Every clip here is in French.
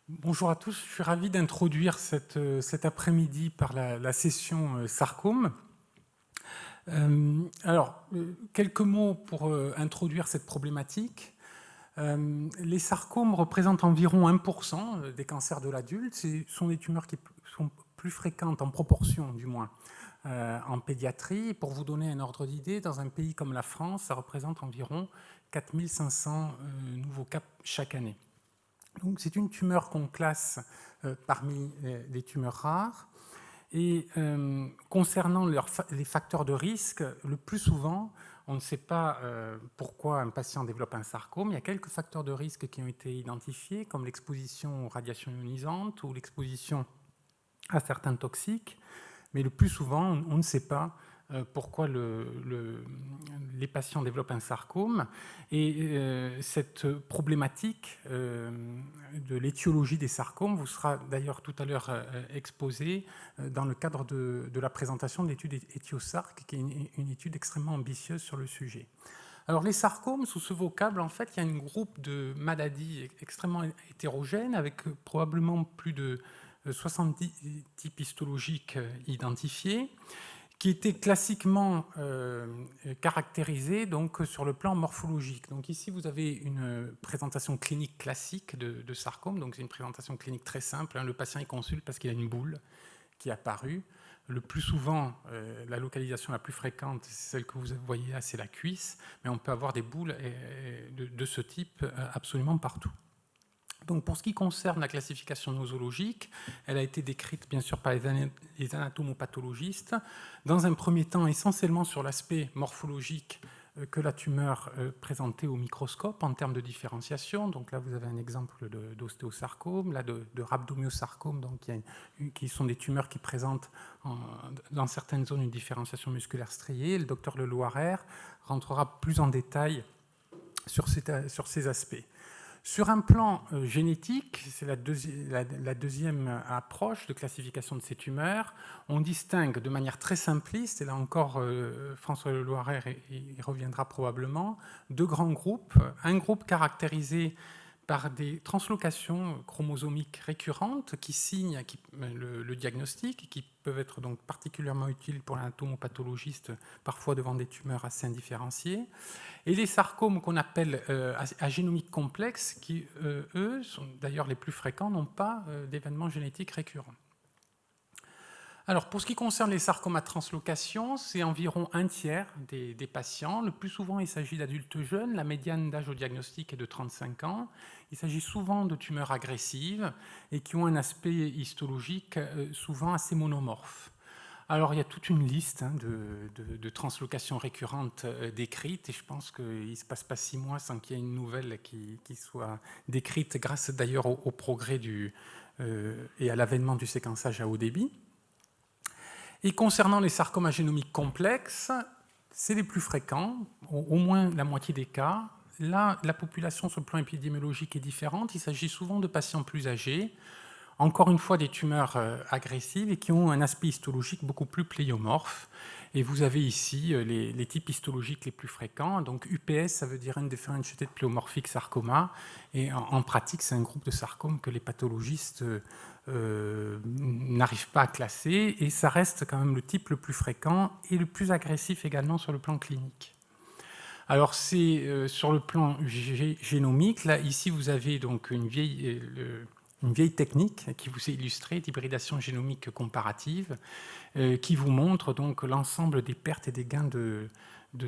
Bonjour à tous, je suis ravi d'introduire cet après-midi par la session sarcome. Quelques mots pour introduire cette problématique. Les sarcomes représentent environ 1% des cancers de l'adulte. Ce sont des tumeurs qui sont plus fréquentes en proportion, du moins, en pédiatrie. Pour vous donner un ordre d'idée, dans un pays comme la France, ça représente environ 4500 nouveaux cas chaque année. Donc, c'est une tumeur qu'on classe parmi les tumeurs rares. Et concernant les facteurs de risque, le plus souvent, on ne sait pas pourquoi un patient développe un sarcome. Il y a quelques facteurs de risque qui ont été identifiés, comme l'exposition aux radiations ionisantes ou l'exposition à certains toxiques. Mais le plus souvent, on ne sait pas pourquoi les patients développent un sarcome. Et cette problématique de l'étiologie des sarcomes vous sera d'ailleurs tout à l'heure exposée dans le cadre de la présentation de l'étude Étiosarc, qui est une étude extrêmement ambitieuse sur le sujet. Alors les sarcomes, sous ce vocable, en fait, il y a un groupe de maladies extrêmement hétérogènes, avec probablement plus de 70 types histologiques identifiés, qui étaient classiquement caractérisés donc, sur le plan morphologique. Donc ici, vous avez une présentation clinique classique de sarcome. Donc c'est une présentation clinique très simple. Le patient il consulte parce qu'il a une boule qui est apparue. Le plus souvent, la localisation la plus fréquente, c'est celle que vous voyez là, c'est la cuisse, mais on peut avoir des boules de ce type absolument partout. Donc, pour ce qui concerne la classification nosologique, elle a été décrite bien sûr par les anatomopathologistes, dans un premier temps essentiellement sur l'aspect morphologique que la tumeur présentait au microscope en termes de différenciation. Donc là, vous avez un exemple d'ostéosarcome, là de rhabdomyosarcome, donc qui sont des tumeurs qui présentent dans certaines zones une différenciation musculaire striée. Le docteur Leloirer rentrera plus en détail sur ces aspects. Sur un plan génétique, c'est la deuxième approche de classification de ces tumeurs, on distingue de manière très simpliste, et là encore François Leloirer y reviendra probablement, deux grands groupes. Un groupe caractérisé par des translocations chromosomiques récurrentes qui signent le diagnostic et qui peuvent être donc particulièrement utiles pour l'anatomopathologiste, parfois devant des tumeurs assez indifférenciées. Et les sarcomes qu'on appelle à génomique complexe, qui, eux, sont d'ailleurs les plus fréquents, n'ont pas d'événements génétiques récurrents. Alors, pour ce qui concerne les sarcomes à translocation, c'est environ un tiers des patients. Le plus souvent, il s'agit d'adultes jeunes. La médiane d'âge au diagnostic est de 35 ans. Il s'agit souvent de tumeurs agressives et qui ont un aspect histologique souvent assez monomorphe. Alors, il y a toute une liste de translocations récurrentes décrites, et je pense qu'il ne se passe pas 6 mois sans qu'il y ait une nouvelle qui soit décrite, grâce d'ailleurs au progrès et à l'avènement du séquençage à haut débit. Et concernant les sarcomes à génomique complexe, c'est les plus fréquents, au moins la moitié des cas. Là, la population sur le plan épidémiologique est différente. Il s'agit souvent de patients plus âgés, encore une fois des tumeurs agressives et qui ont un aspect histologique beaucoup plus pléiomorphe. Et vous avez ici les types histologiques les plus fréquents. Donc UPS, ça veut dire Undifferentiated Pleomorphic Sarcoma. Et en pratique, c'est un groupe de sarcomes que les pathologistes n'arrivent pas à classer. Et ça reste quand même le type le plus fréquent et le plus agressif également sur le plan clinique. Alors c'est sur le plan génomique. Là, ici, vous avez donc une vieille technique qui vous est illustrée, d'hybridation génomique comparative, qui vous montre donc l'ensemble des pertes et des gains de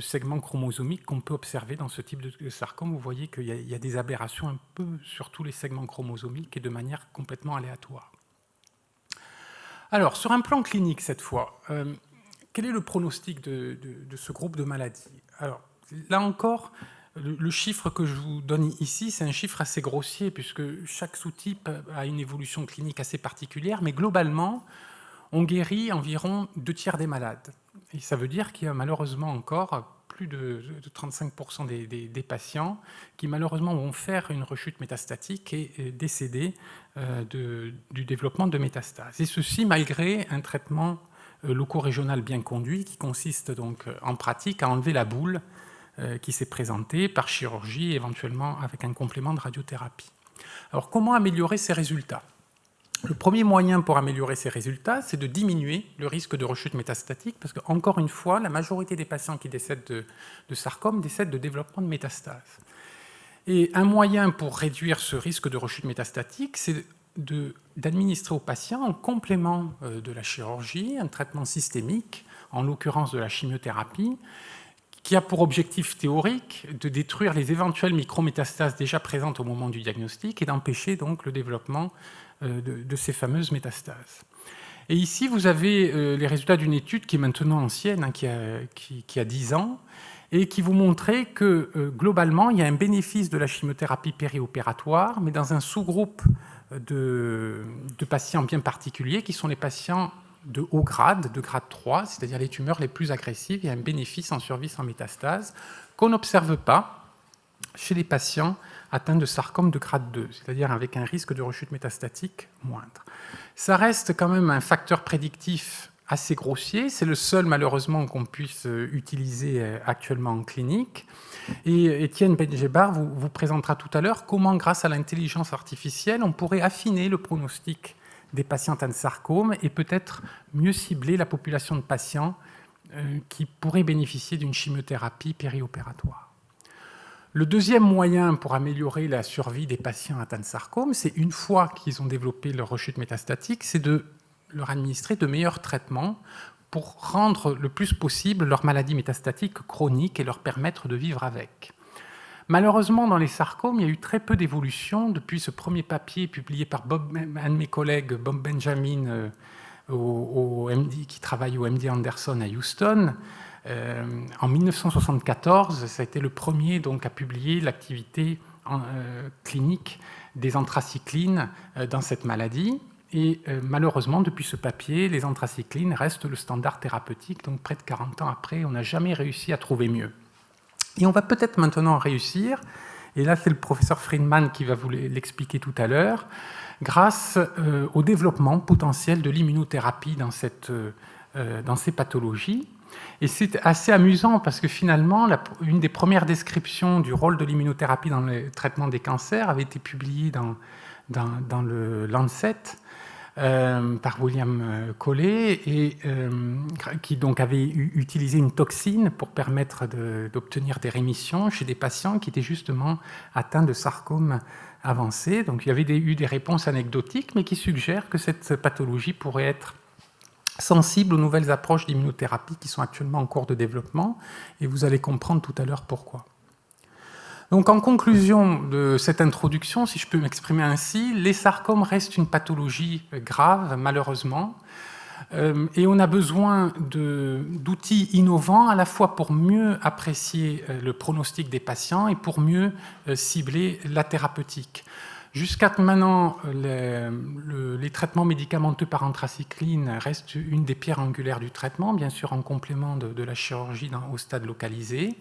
segments chromosomiques qu'on peut observer dans ce type de sarcome. Vous voyez qu'il y a des aberrations un peu sur tous les segments chromosomiques et de manière complètement aléatoire. Alors, sur un plan clinique cette fois, quel est le pronostic de ce groupe de maladies? Alors, là encore, le chiffre que je vous donne ici, c'est un chiffre assez grossier, puisque chaque sous-type a une évolution clinique assez particulière, mais globalement, on guérit environ 2 tiers des malades. Et ça veut dire qu'il y a malheureusement encore plus de 35% des patients qui malheureusement vont faire une rechute métastatique et décéder du développement de métastases. Et ceci malgré un traitement loco-régional bien conduit qui consiste donc en pratique à enlever la boule qui s'est présentée par chirurgie, éventuellement avec un complément de radiothérapie. Alors, comment améliorer ces résultats? Le premier moyen pour améliorer ces résultats, c'est de diminuer le risque de rechute métastatique, parce qu'encore une fois, la majorité des patients qui décèdent de sarcome décèdent de développement de métastases. Et un moyen pour réduire ce risque de rechute métastatique, c'est d'administrer aux patients, en complément de la chirurgie, un traitement systémique, en l'occurrence de la chimiothérapie, qui a pour objectif théorique de détruire les éventuelles micrométastases déjà présentes au moment du diagnostic et d'empêcher donc le développement de ces fameuses métastases. Et ici, vous avez les résultats d'une étude qui est maintenant ancienne, hein, qui a 10 ans, et qui vous montrait que globalement, il y a un bénéfice de la chimiothérapie périopératoire, mais dans un sous-groupe de patients bien particuliers, qui sont les patients de haut grade, de grade 3, c'est-à-dire les tumeurs les plus agressives. Il y a un bénéfice en survie sans métastase qu'on n'observe pas chez les patients atteints de sarcome de grade 2, c'est-à-dire avec un risque de rechute métastatique moindre. Ça reste quand même un facteur prédictif assez grossier, c'est le seul malheureusement qu'on puisse utiliser actuellement en clinique. Et Étienne Benjebar vous présentera tout à l'heure comment, grâce à l'intelligence artificielle, on pourrait affiner le pronostic des patients atteints de sarcome et peut-être mieux cibler la population de patients qui pourraient bénéficier d'une chimiothérapie périopératoire. Le deuxième moyen pour améliorer la survie des patients atteints de sarcome, c'est une fois qu'ils ont développé leur rechute métastatique, c'est de leur administrer de meilleurs traitements pour rendre le plus possible leur maladie métastatique chronique et leur permettre de vivre avec. Malheureusement, dans les sarcomes, il y a eu très peu d'évolution depuis ce premier papier publié par un de mes collègues, Bob Benjamin, qui travaille au MD Anderson à Houston. En 1974, ça a été le premier donc, à publier l'activité clinique des anthracyclines dans cette maladie. Et malheureusement, depuis ce papier, les anthracyclines restent le standard thérapeutique. Donc près de 40 ans après, on n'a jamais réussi à trouver mieux. Et on va peut-être maintenant réussir, et là c'est le professeur Friedman qui va vous l'expliquer tout à l'heure, grâce au développement potentiel de l'immunothérapie dans ces pathologies. Et c'est assez amusant parce que finalement, une des premières descriptions du rôle de l'immunothérapie dans le traitement des cancers avait été publiée dans le Lancet par William Coley, et qui donc avait utilisé une toxine pour permettre d'obtenir des rémissions chez des patients qui étaient justement atteints de sarcome avancé. Donc il y avait eu des réponses anecdotiques, mais qui suggèrent que cette pathologie pourrait être sensible aux nouvelles approches d'immunothérapie qui sont actuellement en cours de développement, et vous allez comprendre tout à l'heure pourquoi. Donc en conclusion de cette introduction, si je peux m'exprimer ainsi, les sarcomes restent une pathologie grave, malheureusement, et on a besoin d'outils innovants à la fois pour mieux apprécier le pronostic des patients et pour mieux cibler la thérapeutique. Jusqu'à maintenant, les traitements médicamenteux par anthracycline restent une des pierres angulaires du traitement, bien sûr en complément de la chirurgie au stade localisé.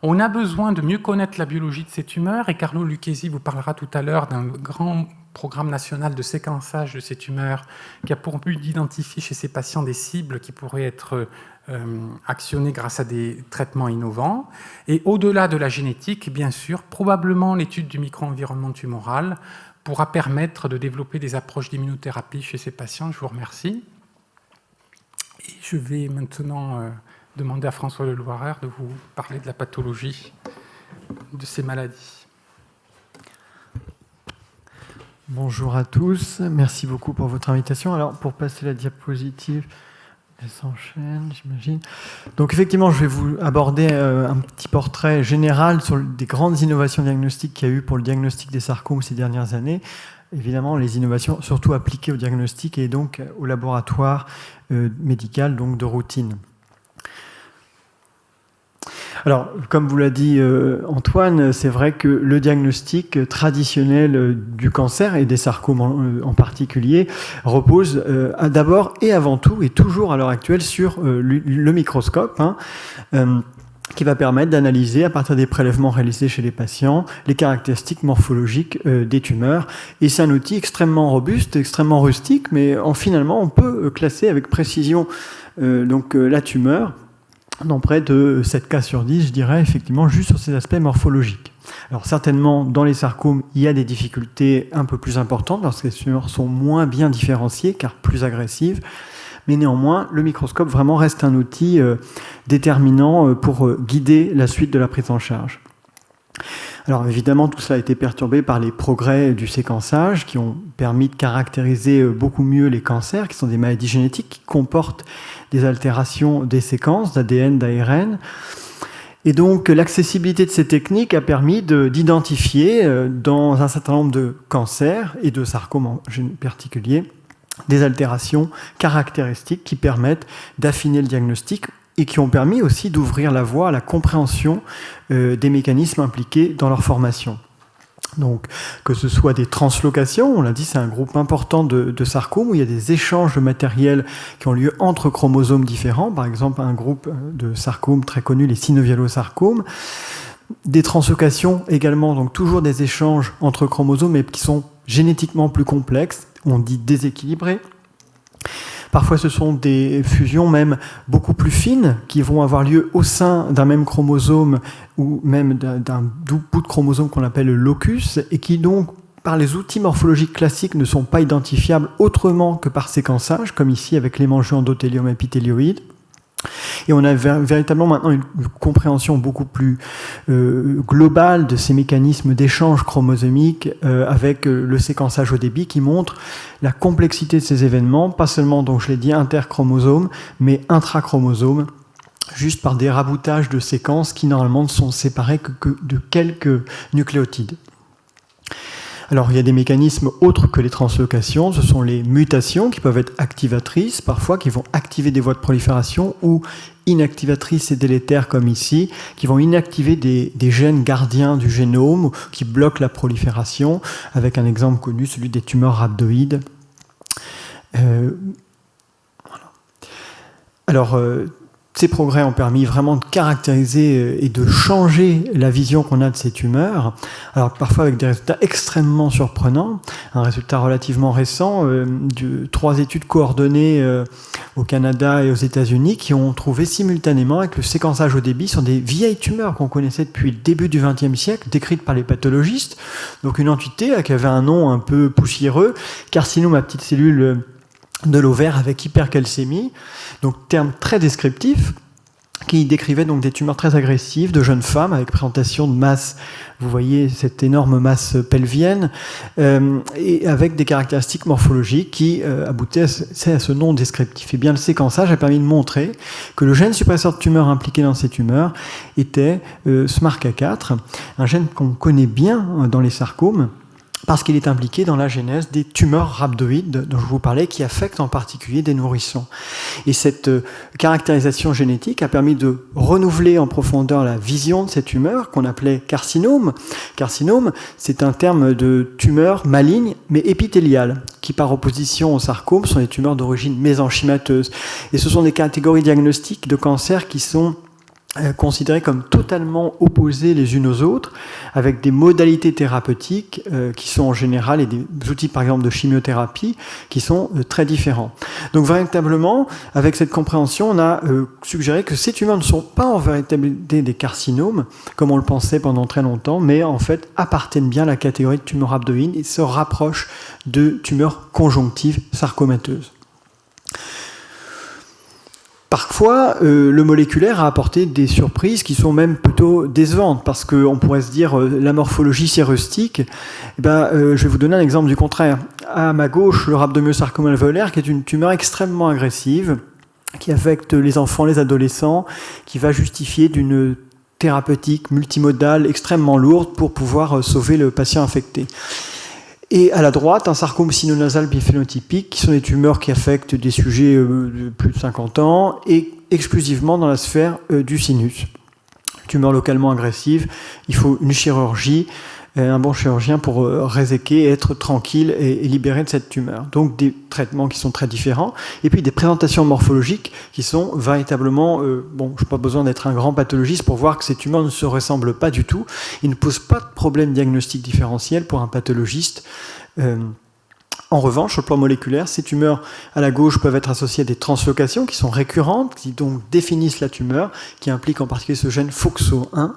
On a besoin de mieux connaître la biologie de ces tumeurs, et Carlo Lucchesi vous parlera tout à l'heure d'un grand programme national de séquençage de ces tumeurs qui a pour but d'identifier chez ces patients des cibles qui pourraient être actionnées grâce à des traitements innovants. Et au-delà de la génétique, bien sûr, probablement l'étude du micro-environnement tumoral pourra permettre de développer des approches d'immunothérapie chez ces patients. Je vous remercie. Et je vais maintenant demander à François Leloireur de vous parler de la pathologie de ces maladies. Bonjour à tous, merci beaucoup pour votre invitation. Alors, pour passer la diapositive, elle s'enchaîne, j'imagine. Donc, effectivement, je vais vous aborder un petit portrait général sur des grandes innovations diagnostiques qu'il y a eu pour le diagnostic des sarcomes ces dernières années. Évidemment, les innovations surtout appliquées au diagnostic et donc au laboratoire médical, donc de routine. Alors, comme vous l'a dit Antoine, c'est vrai que le diagnostic traditionnel du cancer et des sarcomes en particulier repose d'abord et avant tout et toujours à l'heure actuelle sur le microscope, qui va permettre d'analyser à partir des prélèvements réalisés chez les patients les caractéristiques morphologiques des tumeurs. Et c'est un outil extrêmement robuste, extrêmement rustique, mais finalement on peut classer avec précision la tumeur dans près de 7 cas sur 10, je dirais, effectivement, juste sur ces aspects morphologiques. Alors certainement, dans les sarcomes, il y a des difficultés un peu plus importantes parce que les tumeurs sont moins bien différenciées car plus agressives. Mais néanmoins, le microscope vraiment reste un outil déterminant pour guider la suite de la prise en charge. Alors évidemment, tout cela a été perturbé par les progrès du séquençage qui ont permis de caractériser beaucoup mieux les cancers, qui sont des maladies génétiques qui comportent des altérations des séquences d'ADN, d'ARN. Et donc l'accessibilité de ces techniques a permis d'identifier dans un certain nombre de cancers et de sarcomes en particulier des altérations caractéristiques qui permettent d'affiner le diagnostic et qui ont permis aussi d'ouvrir la voie à la compréhension des mécanismes impliqués dans leur formation. Donc, que ce soit des translocations, on l'a dit, c'est un groupe important de sarcomes où il y a des échanges de matériel qui ont lieu entre chromosomes différents, par exemple un groupe de sarcomes très connu, les synovialosarcomes. Des translocations également, donc toujours des échanges entre chromosomes, mais qui sont génétiquement plus complexes, on dit déséquilibrés. Parfois, ce sont des fusions même beaucoup plus fines qui vont avoir lieu au sein d'un même chromosome ou même d'un bout de chromosome qu'on appelle le locus et qui donc, par les outils morphologiques classiques, ne sont pas identifiables autrement que par séquençage, comme ici avec l'hémangiosendothélium épithélioïde. Et on a véritablement maintenant une compréhension beaucoup plus globale de ces mécanismes d'échange chromosomique avec le séquençage au débit qui montre la complexité de ces événements, pas seulement, donc je l'ai dit, interchromosomes, mais intrachromosomes, juste par des raboutages de séquences qui normalement ne sont séparées que de quelques nucléotides. Alors, il y a des mécanismes autres que les translocations, ce sont les mutations qui peuvent être activatrices, parfois, qui vont activer des voies de prolifération, ou inactivatrices et délétères, comme ici, qui vont inactiver des gènes gardiens du génome, qui bloquent la prolifération, avec un exemple connu, celui des tumeurs rhabdoïdes. Voilà. Alors, ces progrès ont permis vraiment de caractériser et de changer la vision qu'on a de ces tumeurs. Alors parfois avec des résultats extrêmement surprenants. Un résultat relativement récent de 3 études coordonnées au Canada et aux États-Unis qui ont trouvé simultanément avec le séquençage au débit sur des vieilles tumeurs qu'on connaissait depuis le début du XXe siècle, décrites par les pathologistes. Donc une entité qui avait un nom un peu poussiéreux, carcinome à petites cellules de l'ovaire avec hypercalcémie, donc terme très descriptif, qui décrivait donc des tumeurs très agressives de jeunes femmes avec présentation de masse, vous voyez cette énorme masse pelvienne, et avec des caractéristiques morphologiques qui aboutaient à ce nom descriptif. Et bien le séquençage a permis de montrer que le gène suppresseur de tumeur impliqué dans ces tumeurs était SMARCA4, un gène qu'on connaît bien dans les sarcomes, parce qu'il est impliqué dans la genèse des tumeurs rhabdoïdes dont je vous parlais, qui affectent en particulier des nourrissons. Et cette caractérisation génétique a permis de renouveler en profondeur la vision de ces tumeurs qu'on appelait carcinome. Carcinome, c'est un terme de tumeur maligne, mais épithéliale, qui par opposition aux sarcomes sont des tumeurs d'origine mésenchymateuse. Et ce sont des catégories diagnostiques de cancer qui sont considérées comme totalement opposées les unes aux autres, avec des modalités thérapeutiques qui sont en général, et des outils par exemple de chimiothérapie, qui sont très différents. Donc véritablement, avec cette compréhension, on a suggéré que ces tumeurs ne sont pas en vérité des carcinomes, comme on le pensait pendant très longtemps, mais en fait appartiennent bien à la catégorie de tumeurs rhabdoïdes et se rapprochent de tumeurs conjonctives sarcomateuses. Parfois, le moléculaire a apporté des surprises qui sont même plutôt décevantes, parce qu'on pourrait se dire la morphologie c'est rustique. Je vais vous donner un exemple du contraire. À ma gauche, le rhabdomyosarcome alvéolaire, qui est une tumeur extrêmement agressive, qui affecte les enfants, les adolescents, qui va justifier d'une thérapeutique multimodale extrêmement lourde pour pouvoir sauver le patient infecté. Et à la droite, un sarcome sinonasal biphénotypique, qui sont des tumeurs qui affectent des sujets de plus de 50 ans et exclusivement dans la sphère du sinus. Tumeur localement agressive, il faut une chirurgie, un bon chirurgien pour réséquer, être tranquille et libéré de cette tumeur. Donc des traitements qui sont très différents, et puis des présentations morphologiques qui sont véritablement... je n'ai pas besoin d'être un grand pathologiste pour voir que ces tumeurs ne se ressemblent pas du tout. Ils ne posent pas de problème diagnostique différentiel pour un pathologiste En revanche, sur le plan moléculaire, ces tumeurs à la gauche peuvent être associées à des translocations qui sont récurrentes, qui donc définissent la tumeur, qui impliquent en particulier ce gène FOXO1.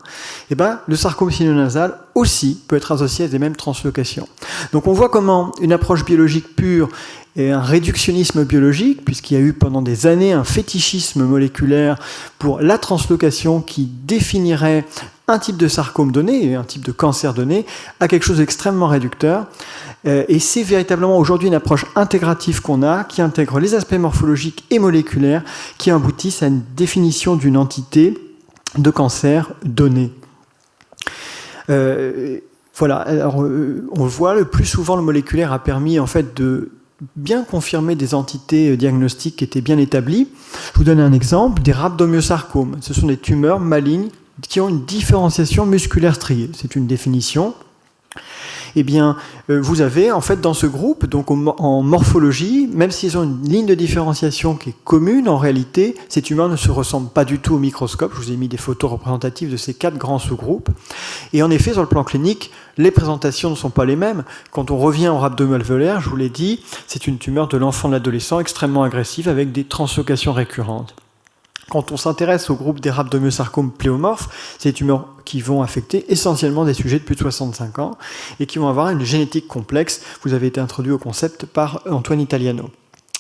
Et ben, le sarcome sinonasal aussi peut être associé à des mêmes translocations. Donc on voit comment une approche biologique pure et un réductionnisme biologique, puisqu'il y a eu pendant des années un fétichisme moléculaire pour la translocation qui définirait un type de sarcome donné et un type de cancer donné à quelque chose d'extrêmement réducteur. Et c'est véritablement aujourd'hui une approche intégrative qu'on a, qui intègre les aspects morphologiques et moléculaires, qui aboutissent à une définition d'une entité de cancer donné. Voilà. Alors, on le voit, le plus souvent le moléculaire a permis en fait de bien confirmer des entités diagnostiques qui étaient bien établies. Je vous donne un exemple, des rhabdomyosarcomes. Ce sont des tumeurs malignes qui ont une différenciation musculaire striée. C'est une définition. Eh bien, vous avez en fait dans ce groupe, donc en morphologie, même s'ils ont une ligne de différenciation qui est commune, en réalité, ces tumeurs ne se ressemblent pas du tout au microscope. Je vous ai mis des photos représentatives de ces 4 grands sous-groupes. Et en effet, sur le plan clinique, les présentations ne sont pas les mêmes. Quand on revient au rhabdomyo-alvéolaire, je vous l'ai dit, c'est une tumeur de l'enfant, de l'adolescent, extrêmement agressive, avec des translocations récurrentes. Quand on s'intéresse au groupe des rhabdomyosarcomes pléomorphes, c'est des tumeurs qui vont affecter essentiellement des sujets de plus de 65 ans et qui vont avoir une génétique complexe. Vous avez été introduit au concept par Antoine Italiano.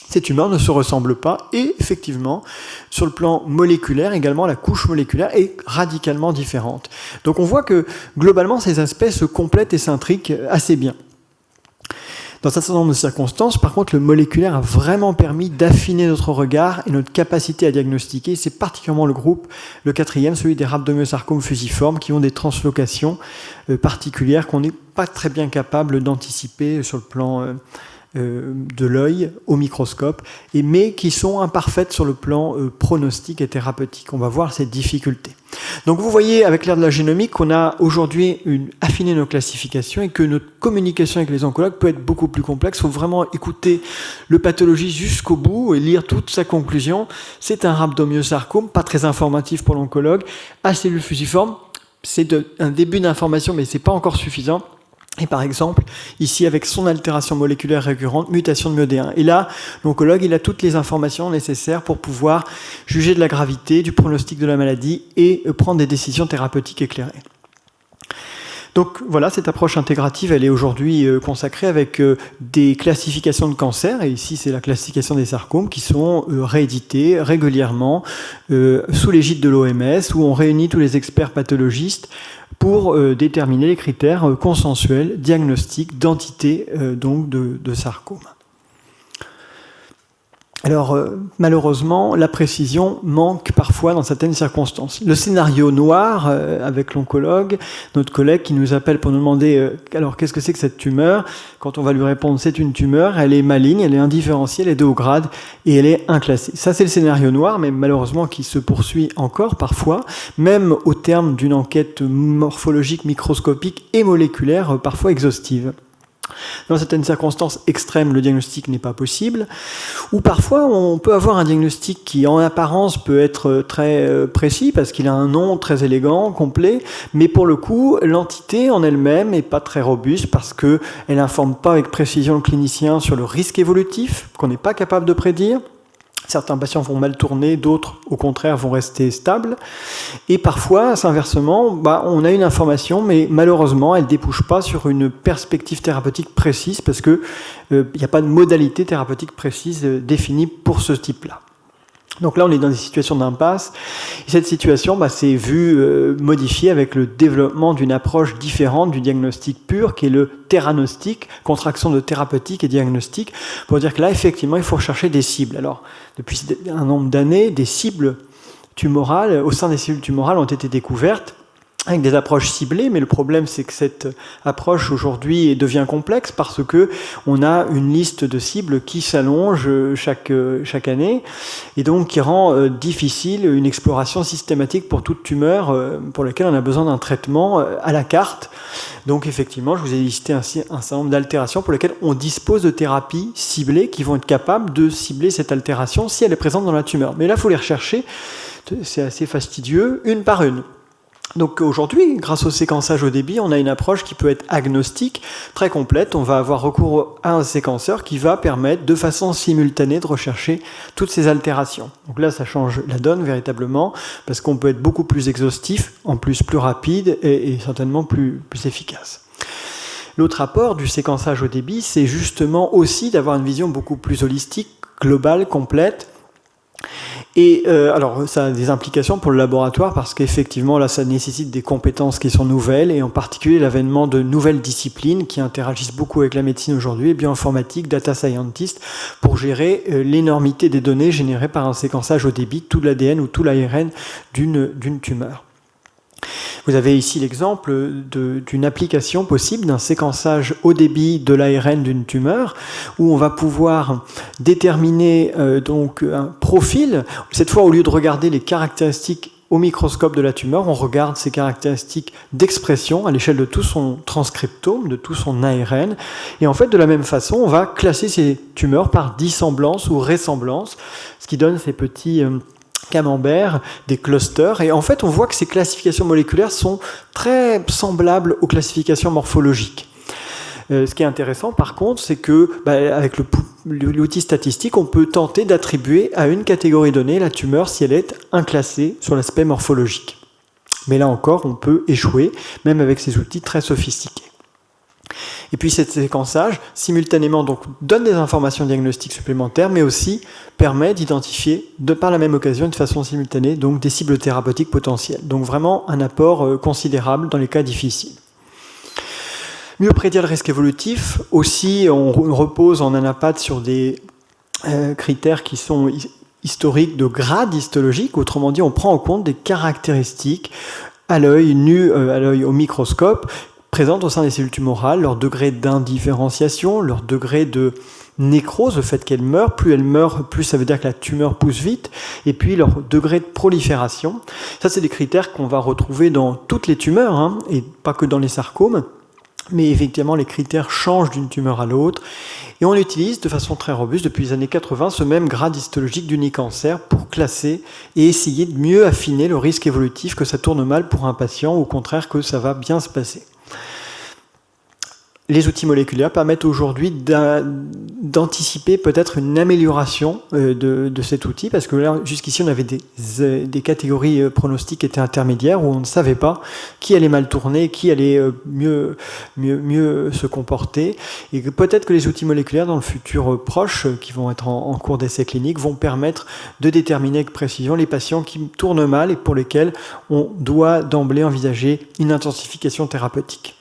Ces tumeurs ne se ressemblent pas et effectivement, sur le plan moléculaire également, la couche moléculaire est radicalement différente. Donc on voit que globalement, ces aspects se complètent et s'intriquent assez bien. Dans un certain nombre de circonstances, par contre, le moléculaire a vraiment permis d'affiner notre regard et notre capacité à diagnostiquer. C'est particulièrement le groupe, le 4e, celui des rhabdomyosarcomes fusiformes, qui ont des translocations particulières qu'on n'est pas très bien capable d'anticiper sur le plan de l'œil au microscope, mais qui sont imparfaites sur le plan pronostic et thérapeutique. On va voir ces difficultés. Donc vous voyez, avec l'ère de la génomique, qu'on a aujourd'hui affiné nos classifications et que notre communication avec les oncologues peut être beaucoup plus complexe. Il faut vraiment écouter le pathologiste jusqu'au bout et lire toute sa conclusion. C'est un rhabdomyosarcome, pas très informatif pour l'oncologue, à cellules fusiformes. C'est un début d'information, mais ce n'est pas encore suffisant. Et par exemple, ici, avec son altération moléculaire récurrente, mutation de MYOD1. Et là, l'oncologue, il a toutes les informations nécessaires pour pouvoir juger de la gravité, du pronostic de la maladie et prendre des décisions thérapeutiques éclairées. Donc voilà, cette approche intégrative, elle est aujourd'hui consacrée avec des classifications de cancers, et ici c'est la classification des sarcomes, qui sont rééditées régulièrement sous l'égide de l'OMS, où on réunit tous les experts pathologistes pour déterminer les critères consensuels diagnostiques d'entités donc de sarcome. Alors, malheureusement, la précision manque parfois dans certaines circonstances. Le scénario noir, avec l'oncologue, notre collègue qui nous appelle pour nous demander alors qu'est-ce que c'est que cette tumeur ? Quand on va lui répondre c'est une tumeur, elle est maligne, elle est indifférenciée, elle est de haut grade et elle est inclassée. Ça, c'est le scénario noir, mais malheureusement qui se poursuit encore parfois, même au terme d'une enquête morphologique, microscopique et moléculaire, parfois exhaustive. Dans certaines circonstances extrêmes, le diagnostic n'est pas possible, ou parfois on peut avoir un diagnostic qui en apparence peut être très précis parce qu'il a un nom très élégant, complet, mais pour le coup l'entité en elle-même n'est pas très robuste parce qu'elle n'informe pas avec précision le clinicien sur le risque évolutif qu'on n'est pas capable de prédire. Certains patients vont mal tourner, d'autres, au contraire, vont rester stables. Et parfois, inversement, on a une information, mais malheureusement, elle ne débouche pas sur une perspective thérapeutique précise parce qu'il n'y a pas de modalité thérapeutique précise définie pour ce type-là. Donc là, on est dans des situations d'impasse. Et cette situation s'est vue modifiée avec le développement d'une approche différente du diagnostic pur, qui est le théranostic, contraction de thérapeutique et diagnostic, pour dire que là, effectivement, il faut rechercher des cibles. Alors, depuis un nombre d'années, des cibles tumorales, au sein des cellules tumorales, ont été découvertes avec des approches ciblées, mais le problème c'est que cette approche aujourd'hui devient complexe parce que on a une liste de cibles qui s'allonge chaque année et donc qui rend difficile une exploration systématique pour toute tumeur pour laquelle on a besoin d'un traitement à la carte. Donc effectivement, je vous ai listé un certain nombre d'altérations pour lesquelles on dispose de thérapies ciblées qui vont être capables de cibler cette altération si elle est présente dans la tumeur. Mais là, il faut les rechercher, c'est assez fastidieux, une par une. Donc aujourd'hui, grâce au séquençage haut débit, on a une approche qui peut être agnostique, très complète. On va avoir recours à un séquenceur qui va permettre de façon simultanée de rechercher toutes ces altérations. Donc là, ça change la donne véritablement, parce qu'on peut être beaucoup plus exhaustif, en plus rapide et certainement plus efficace. L'autre apport du séquençage haut débit, c'est justement aussi d'avoir une vision beaucoup plus holistique, globale, complète. Et alors, ça a des implications pour le laboratoire parce qu'effectivement, là, ça nécessite des compétences qui sont nouvelles et en particulier l'avènement de nouvelles disciplines qui interagissent beaucoup avec la médecine aujourd'hui, bioinformatique, data scientist, pour gérer l'énormité des données générées par un séquençage haut débit, tout l'ADN ou tout l'ARN d'une tumeur. Vous avez ici l'exemple d'une application possible d'un séquençage haut débit de l'ARN d'une tumeur où on va pouvoir déterminer donc un profil. Cette fois, au lieu de regarder les caractéristiques au microscope de la tumeur, on regarde ses caractéristiques d'expression à l'échelle de tout son transcriptome, de tout son ARN. Et en fait, de la même façon, on va classer ces tumeurs par dissemblance ou ressemblance, ce qui donne ces petits camembert, des clusters, et en fait on voit que ces classifications moléculaires sont très semblables aux classifications morphologiques. Ce qui est intéressant par contre, c'est que avec l'outil statistique, on peut tenter d'attribuer à une catégorie donnée la tumeur si elle est inclassée sur l'aspect morphologique. Mais là encore, on peut échouer, même avec ces outils très sophistiqués. Et puis, ce séquençage, simultanément, donc, donne des informations diagnostiques supplémentaires, mais aussi permet d'identifier, par la même occasion, de façon simultanée, donc, des cibles thérapeutiques potentielles. Donc, vraiment, un apport considérable dans les cas difficiles. Mieux prédire le risque évolutif. Aussi, on repose en anapath sur des critères qui sont historiques de grade histologique. Autrement dit, on prend en compte des caractéristiques à l'œil nu, à l'œil au microscope, présentes au sein des cellules tumorales, leur degré d'indifférenciation, leur degré de nécrose, le fait qu'elles meurent. Plus elles meurent, plus ça veut dire que la tumeur pousse vite. Et puis leur degré de prolifération. Ça, c'est des critères qu'on va retrouver dans toutes les tumeurs, et pas que dans les sarcomes. Mais effectivement, les critères changent d'une tumeur à l'autre. Et on utilise de façon très robuste, depuis les années 80, ce même grade histologique d'unicancer pour classer et essayer de mieux affiner le risque évolutif, que ça tourne mal pour un patient, ou au contraire que ça va bien se passer. Les outils moléculaires permettent aujourd'hui d'anticiper peut-être une amélioration de cet outil, parce que là, jusqu'ici, on avait des catégories pronostiques qui étaient intermédiaires, où on ne savait pas qui allait mal tourner, qui allait mieux se comporter, et que peut-être que les outils moléculaires, dans le futur proche, qui vont être en cours d'essai clinique, vont permettre de déterminer avec précision les patients qui tournent mal et pour lesquels on doit d'emblée envisager une intensification thérapeutique.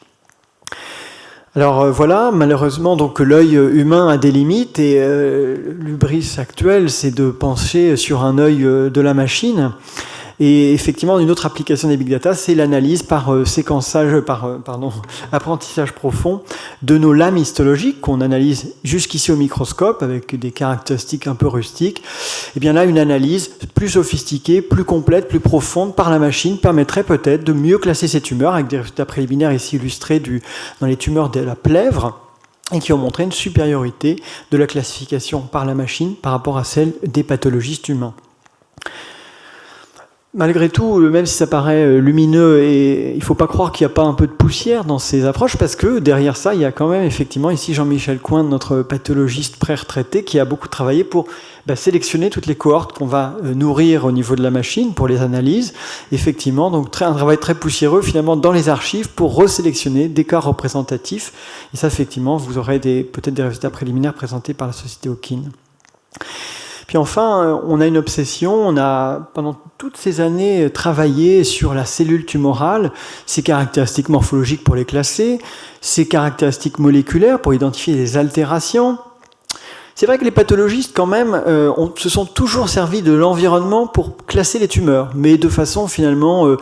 Alors voilà, malheureusement, donc l'œil humain a des limites et l'hubris actuel, c'est de pencher sur un œil de la machine. Et effectivement, une autre application des big data, c'est l'analyse par apprentissage profond de nos lames histologiques qu'on analyse jusqu'ici au microscope avec des caractéristiques un peu rustiques. Et bien là, une analyse plus sophistiquée, plus complète, plus profonde par la machine permettrait peut-être de mieux classer ces tumeurs, avec des résultats préliminaires ici illustrés dans les tumeurs de la plèvre, et qui ont montré une supériorité de la classification par la machine par rapport à celle des pathologistes humains. Malgré tout, même si ça paraît lumineux, et il ne faut pas croire qu'il n'y a pas un peu de poussière dans ces approches, parce que derrière ça, il y a quand même effectivement ici Jean-Michel Coin, notre pathologiste pré-retraité, qui a beaucoup travaillé pour sélectionner toutes les cohortes qu'on va nourrir au niveau de la machine pour les analyses. Effectivement, donc un travail très poussiéreux finalement dans les archives pour resélectionner des cas représentatifs. Et ça, effectivement, vous aurez peut-être des résultats préliminaires présentés par la société Hawkin. Puis enfin, on a une obsession, on a pendant toutes ces années travaillé sur la cellule tumorale, ses caractéristiques morphologiques pour les classer, ses caractéristiques moléculaires pour identifier les altérations. C'est vrai que les pathologistes, quand même, se sont toujours servis de l'environnement pour classer les tumeurs, mais de façon finalement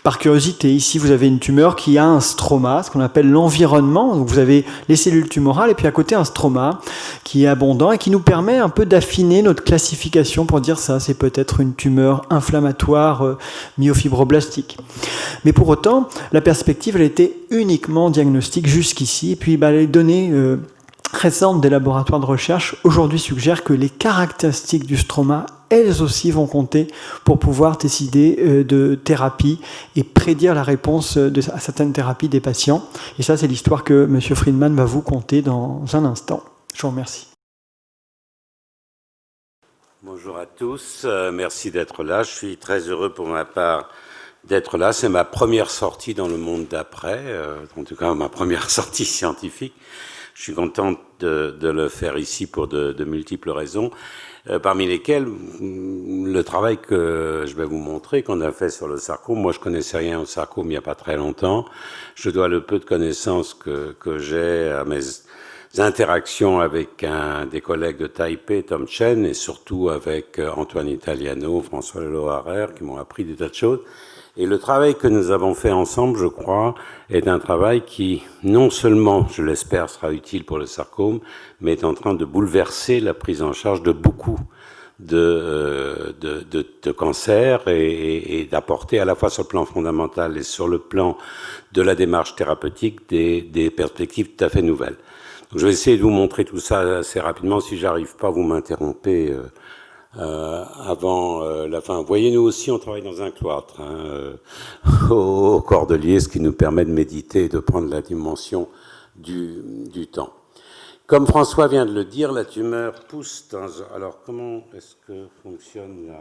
par curiosité. Ici, vous avez une tumeur qui a un stroma, ce qu'on appelle l'environnement. Donc, vous avez les cellules tumorales et puis à côté un stroma qui est abondant et qui nous permet un peu d'affiner notre classification pour dire ça, c'est peut-être une tumeur inflammatoire myofibroblastique. Mais pour autant, la perspective, elle était uniquement diagnostique jusqu'ici. Et puis, les données récentes des laboratoires de recherche aujourd'hui suggèrent que les caractéristiques du stroma elles aussi vont compter pour pouvoir décider de thérapie et prédire la réponse à certaines thérapies des patients. Et ça, c'est l'histoire que M. Friedman va vous conter dans un instant. Je vous remercie. Bonjour à tous, merci d'être là. Je suis très heureux pour ma part d'être là. C'est ma première sortie dans le monde d'après, en tout cas ma première sortie scientifique. Je suis content de le faire ici pour de multiples raisons, parmi lesquelles le travail que je vais vous montrer, qu'on a fait sur le sarcome. Moi, je connaissais rien au sarcome il n'y a pas très longtemps. Je dois le peu de connaissances que j'ai à mes interactions avec des collègues de Taipei, Tom Chen, et surtout avec Antoine Italiano, François Lelo-Harrer, qui m'ont appris des tas de choses. Et le travail que nous avons fait ensemble, je crois, est un travail qui, non seulement, je l'espère, sera utile pour le sarcome, mais est en train de bouleverser la prise en charge de beaucoup de cancers et d'apporter à la fois sur le plan fondamental et sur le plan de la démarche thérapeutique des perspectives tout à fait nouvelles. Donc, je vais essayer de vous montrer tout ça assez rapidement. Si j'arrive pas, vous m'interrompez avant la fin. Voyez-nous aussi, on travaille dans un cloître au Cordelier, ce qui nous permet de méditer et de prendre la dimension du temps. Comme François vient de le dire, la tumeur pousse dans... Alors, comment est-ce que fonctionne la...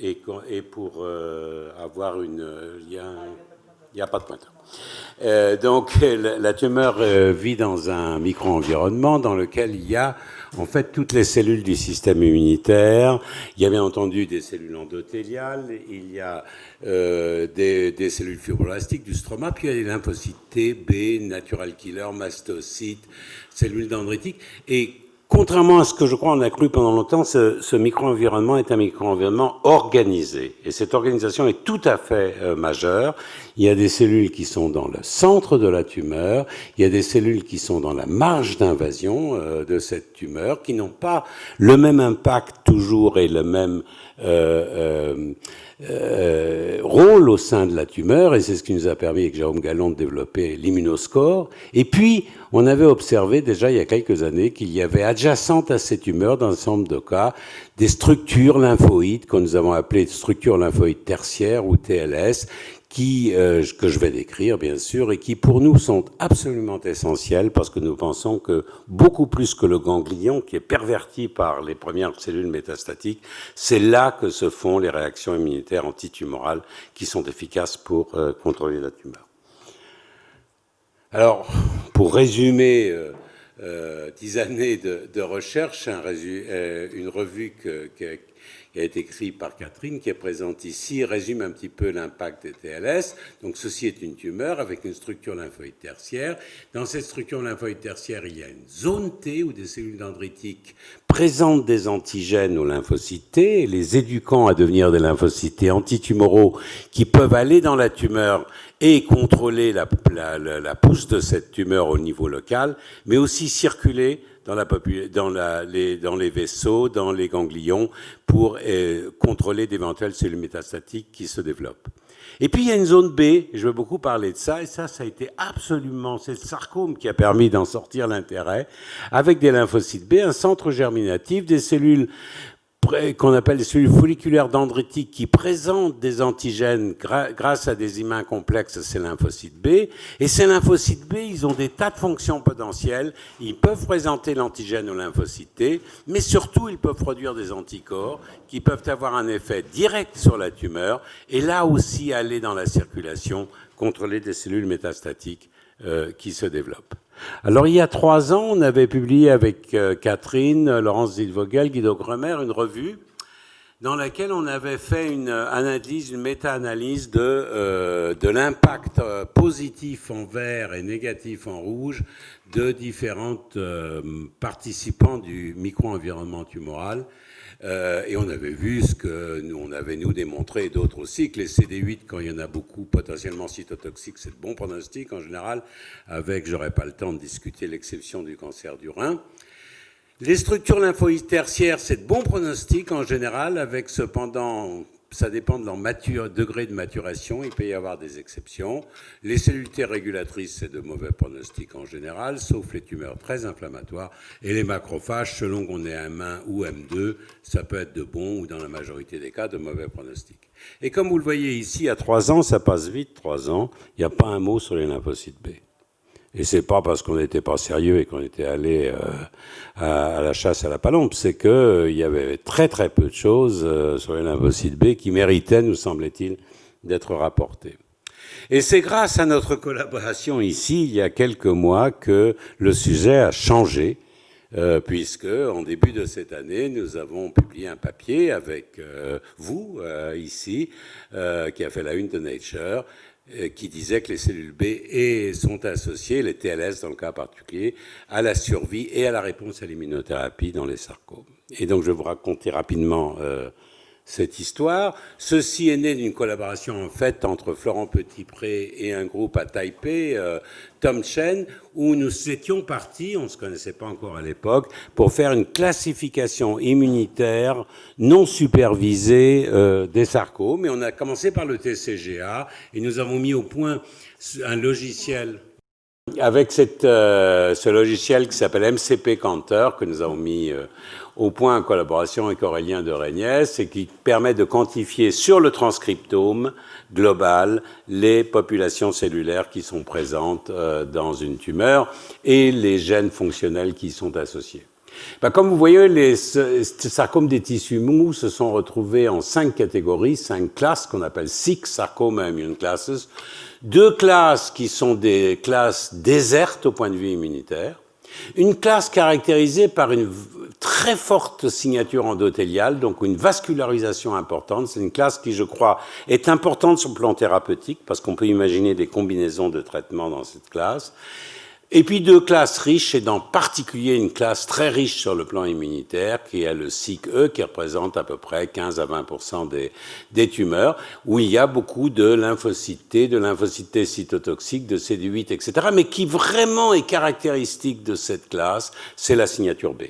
Et pour avoir une... Il n'y a pas de pointeur. Donc, la tumeur vit dans un micro-environnement dans lequel il y a en fait toutes les cellules du système immunitaire. Il y a bien entendu des cellules endothéliales, il y a des cellules fibroblastiques, du stroma, puis il y a des lymphocytes T, B, natural killer, mastocytes, cellules dendritiques. Et contrairement à ce que je crois on a cru pendant longtemps, ce micro-environnement est un micro-environnement organisé. Et cette organisation est tout à fait majeure. Il y a des cellules qui sont dans le centre de la tumeur, il y a des cellules qui sont dans la marge d'invasion de cette tumeur, qui n'ont pas le même impact toujours et le même rôle au sein de la tumeur, et c'est ce qui nous a permis avec Jérôme Gallon de développer l'immunoscore. Et puis, on avait observé déjà il y a quelques années qu'il y avait adjacentes à ces tumeurs, dans un certain nombre de cas, des structures lymphoïdes que nous avons appelées structures lymphoïdes tertiaires ou TLS, que je vais décrire bien sûr, et qui pour nous sont absolument essentielles parce que nous pensons que beaucoup plus que le ganglion qui est perverti par les premières cellules métastatiques, c'est là que se font les réactions immunitaires antitumorales qui sont efficaces pour contrôler la tumeur. Alors, pour résumer 10 années de recherche, une revue qui a été écrite par Catherine, qui est présente ici, résume un petit peu l'impact des TLS. Donc, ceci est une tumeur avec une structure lymphoïde tertiaire. Dans cette structure lymphoïde tertiaire, il y a une zone T où des cellules dendritiques présentent des antigènes aux lymphocytes T, et les éduquant à devenir des lymphocytes T antitumoraux qui peuvent aller dans la tumeur et contrôler la pousse de cette tumeur au niveau local, mais aussi circuler dans les vaisseaux, dans les ganglions, pour contrôler d'éventuelles cellules métastatiques qui se développent. Et puis, il y a une zone B, je veux beaucoup parler de ça, et ça a été absolument, c'est le sarcome qui a permis d'en sortir l'intérêt, avec des lymphocytes B, un centre germinatif, des cellules qu'on appelle les cellules folliculaires dendritiques qui présentent des antigènes grâce à des immuns complexes, ces lymphocytes B. Et ces lymphocytes B, ils ont des tas de fonctions potentielles. Ils peuvent présenter l'antigène aux lymphocytes T, mais surtout, ils peuvent produire des anticorps qui peuvent avoir un effet direct sur la tumeur et là aussi aller dans la circulation, contrôler des cellules métastatiques qui se développent. Alors, il y a 3 ans, on avait publié avec Catherine, Laurence Zilvogel, Guido Kremer, une revue dans laquelle on avait fait une analyse, une méta-analyse de l'impact positif en vert et négatif en rouge de différentes participants du micro-environnement tumoral. Et on avait vu ce que on avait démontré, et d'autres aussi, que les CD8, quand il y en a beaucoup potentiellement cytotoxiques, c'est de bon pronostic en général, avec, j'aurais pas le temps de discuter l'exception du cancer du rein. Les structures lymphoïdes tertiaires, c'est de bon pronostic en général, avec cependant ça dépend de leur degré de maturation, il peut y avoir des exceptions. Les cellules T régulatrices, c'est de mauvais pronostics en général, sauf les tumeurs très inflammatoires. Et les macrophages, selon qu'on est M1 ou M2, ça peut être de bons ou dans la majorité des cas, de mauvais pronostics. Et comme vous le voyez ici, à 3 ans, ça passe vite, 3 ans, il n'y a pas un mot sur les lymphocytes B. Et c'est pas parce qu'on n'était pas sérieux et qu'on était allé à la chasse à la palombe, c'est qu'il y avait très très peu de choses sur les lymphocytes B qui méritaient, nous semblait-il, d'être rapportées. Et c'est grâce à notre collaboration ici, il y a quelques mois, que le sujet a changé, puisque en début de cette année, nous avons publié un papier avec vous, ici, qui a fait la une de Nature, qui disait que les cellules B sont associées, les TLS dans le cas particulier, à la survie et à la réponse à l'immunothérapie dans les sarcomes. Et donc je vais vous raconter rapidement cette histoire. Ceci est né d'une collaboration en fait entre Florent Petitpré et un groupe à Taipei, Tom Chen, où nous étions partis, on ne se connaissait pas encore à l'époque, pour faire une classification immunitaire non supervisée des sarcomes. Et on a commencé par le TCGA et nous avons mis au point un logiciel avec ce logiciel qui s'appelle MCP Counter, que nous avons mis au point en collaboration avec Aurélien de Reignès, et qui permet de quantifier sur le transcriptome global les populations cellulaires qui sont présentes dans une tumeur et les gènes fonctionnels qui y sont associés. Comme vous voyez, les sarcomes des tissus mous se sont retrouvés en 5 catégories, 5 classes qu'on appelle Sick Sarcoma Immune Classes. 2 classes qui sont des classes désertes au point de vue immunitaire. Une classe caractérisée par une très forte signature endothéliale, donc une vascularisation importante. C'est une classe qui, je crois, est importante sur le plan thérapeutique, parce qu'on peut imaginer des combinaisons de traitements dans cette classe. Et puis 2 classes riches, et en particulier une classe très riche sur le plan immunitaire, qui est le SIC-E, qui représente à peu près 15 à 20% des tumeurs, où il y a beaucoup de lymphocytes T cytotoxiques, de CD8, etc., mais qui vraiment est caractéristique de cette classe, c'est la signature B.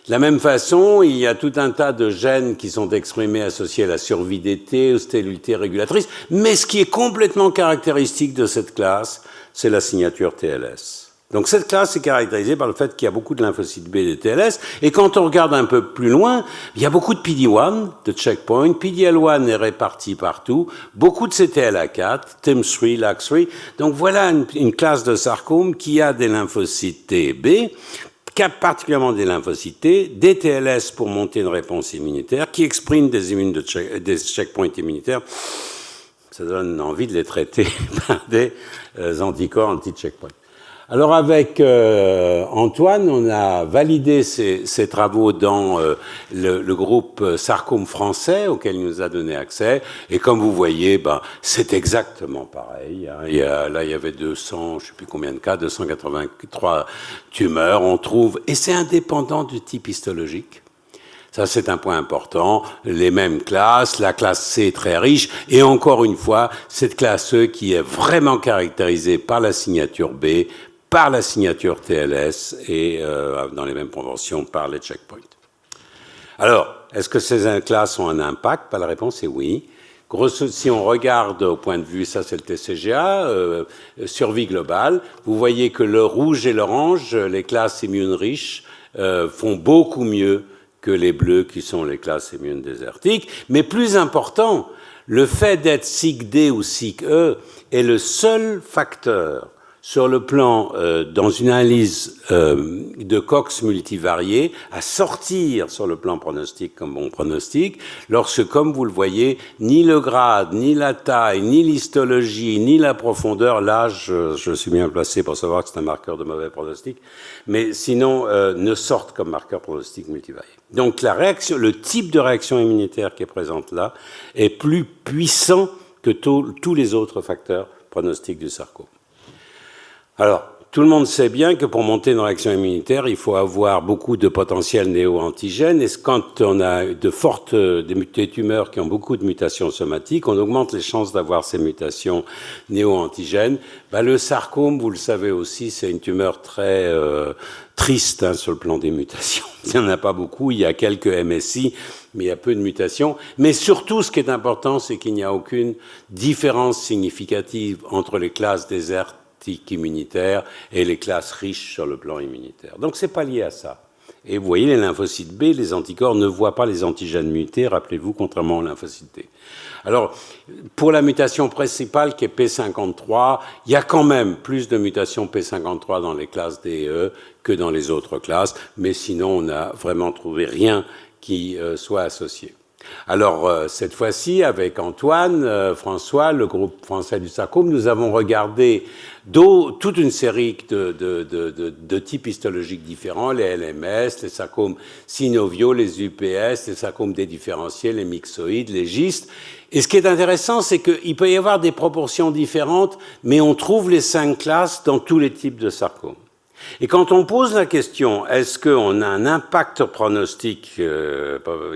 De la même façon, il y a tout un tas de gènes qui sont exprimés associés à la survie des T, aux cellules T régulatrices, mais ce qui est complètement caractéristique de cette classe, c'est la signature TLS. Donc cette classe est caractérisée par le fait qu'il y a beaucoup de lymphocytes B et de TLS, et quand on regarde un peu plus loin, il y a beaucoup de PD-1, de checkpoint, PD-L1 est réparti partout, beaucoup de CTLA4, TIM3, LAG3, donc voilà une classe de sarcome qui a des lymphocytes T et B, particulièrement des lymphocytes T, des TLS pour monter une réponse immunitaire, qui expriment des checkpoints immunitaires. Ça donne envie de les traiter par des anticorps anti-checkpoint. Alors avec Antoine, on a validé ces travaux dans le groupe Sarcome français auquel il nous a donné accès. Et comme vous voyez, c'est exactement pareil. Hein. Il y avait 200, je ne sais plus combien de cas, 283 tumeurs. On trouve, et c'est indépendant du type histologique. Ça, c'est un point important. Les mêmes classes, la classe C est très riche, et encore une fois, cette classe E qui est vraiment caractérisée par la signature B, par la signature TLS et dans les mêmes proportions par les checkpoints. Alors, est-ce que ces classes ont un impact? La réponse est oui. Si on regarde au point de vue, ça c'est le TCGA, survie globale, vous voyez que le rouge et l'orange, les classes immunes riches, font beaucoup mieux que les bleus qui sont les classes immunes désertiques. Mais plus important, le fait d'être SIC-D ou SIC-E est le seul facteur sur le plan, dans une analyse de Cox multivariée, à sortir sur le plan pronostic comme bon pronostic, lorsque, comme vous le voyez, ni le grade, ni la taille, ni l'histologie, ni la profondeur, là, je suis bien placé pour savoir que c'est un marqueur de mauvais pronostic, mais sinon, ne sortent comme marqueur pronostic multivarié. Donc la réaction, le type de réaction immunitaire qui est présente là est plus puissant que tous les autres facteurs pronostiques du sarcome. Alors, Tout le monde sait bien que pour monter dans l'action immunitaire, il faut avoir beaucoup de potentiel néo-antigène. Et quand on a des tumeurs qui ont beaucoup de mutations somatiques, on augmente les chances d'avoir ces mutations néo-antigènes. Le sarcome, vous le savez aussi, c'est une tumeur très triste sur le plan des mutations. Il n'y en a pas beaucoup, il y a quelques MSI, mais il y a peu de mutations. Mais surtout, ce qui est important, c'est qu'il n'y a aucune différence significative entre les classes désertiques immunitaires et les classes riches sur le plan immunitaire. Donc, c'est pas lié à ça. Et vous voyez, les lymphocytes B, les anticorps ne voient pas les antigènes mutés, rappelez-vous, contrairement aux lymphocytes T. Alors, pour la mutation principale qui est P53, il y a quand même plus de mutations P53 dans les classes D et E que dans les autres classes, mais sinon, on n'a vraiment trouvé rien qui soit associé. Alors, cette fois-ci, avec Antoine, François, le groupe français du sarcome, nous avons regardé toute une série de types histologiques différents, les LMS, les sarcomes synoviaux, les UPS, les sarcomes dédifférenciés, les myxoïdes, les gistes. Et ce qui est intéressant, c'est qu'il peut y avoir des proportions différentes, mais on trouve les 5 classes dans tous les types de sarcomes. Et quand on pose la question, est-ce qu'on a un impact pronostic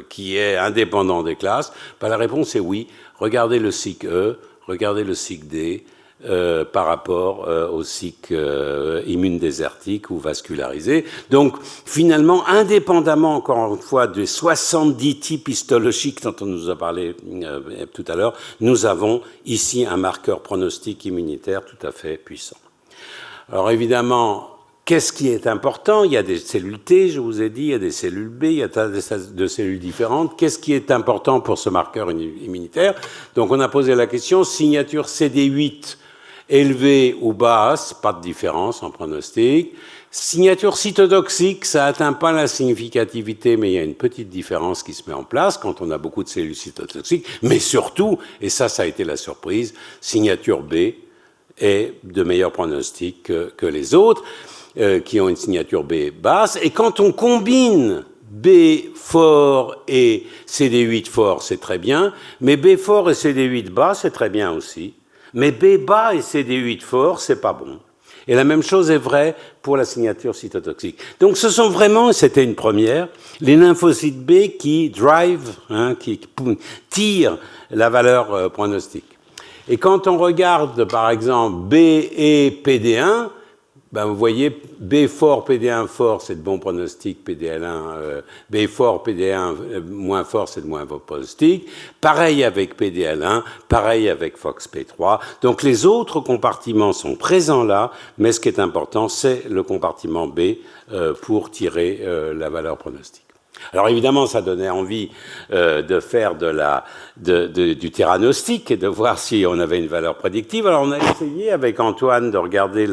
qui est indépendant des classes, la réponse est oui. Regardez le SIC-E, regardez le SIC-D par rapport au SIC immune désertique ou vascularisé. Donc, finalement, indépendamment, encore une fois, des 70 types histologiques dont on nous a parlé tout à l'heure, nous avons ici un marqueur pronostic immunitaire tout à fait puissant. Alors, évidemment, qu'est-ce qui est important? Il y a des cellules T, je vous ai dit, il y a des cellules B, il y a des de cellules différentes. Qu'est-ce qui est important pour ce marqueur immunitaire? Donc, on a posé la question, signature CD8 élevée ou basse, pas de différence en pronostic. Signature cytotoxique, ça n'atteint pas la significativité, mais il y a une petite différence qui se met en place quand on a beaucoup de cellules cytotoxiques. Mais surtout, et ça a été la surprise, signature B est de meilleur pronostic que les autres. Qui ont une signature B basse. Et quand on combine B fort et CD8 fort, c'est très bien. Mais B fort et CD8 bas, c'est très bien aussi. Mais B bas et CD8 fort, c'est pas bon. Et la même chose est vraie pour la signature cytotoxique. Donc ce sont vraiment, c'était une première, les lymphocytes B qui qui tirent la valeur pronostique. Et quand on regarde, par exemple, B et PD1, vous voyez, B fort, PD1 fort, c'est de bon pronostic, PDL1, B fort, PD1 moins fort, c'est de moins bon pronostic. Pareil avec PDL1, pareil avec FOXP3. Donc les autres compartiments sont présents là, mais ce qui est important, c'est le compartiment B pour tirer la valeur pronostique. Alors évidemment, ça donnait envie de faire du theranostic et de voir si on avait une valeur prédictive. Alors on a essayé avec Antoine de regarder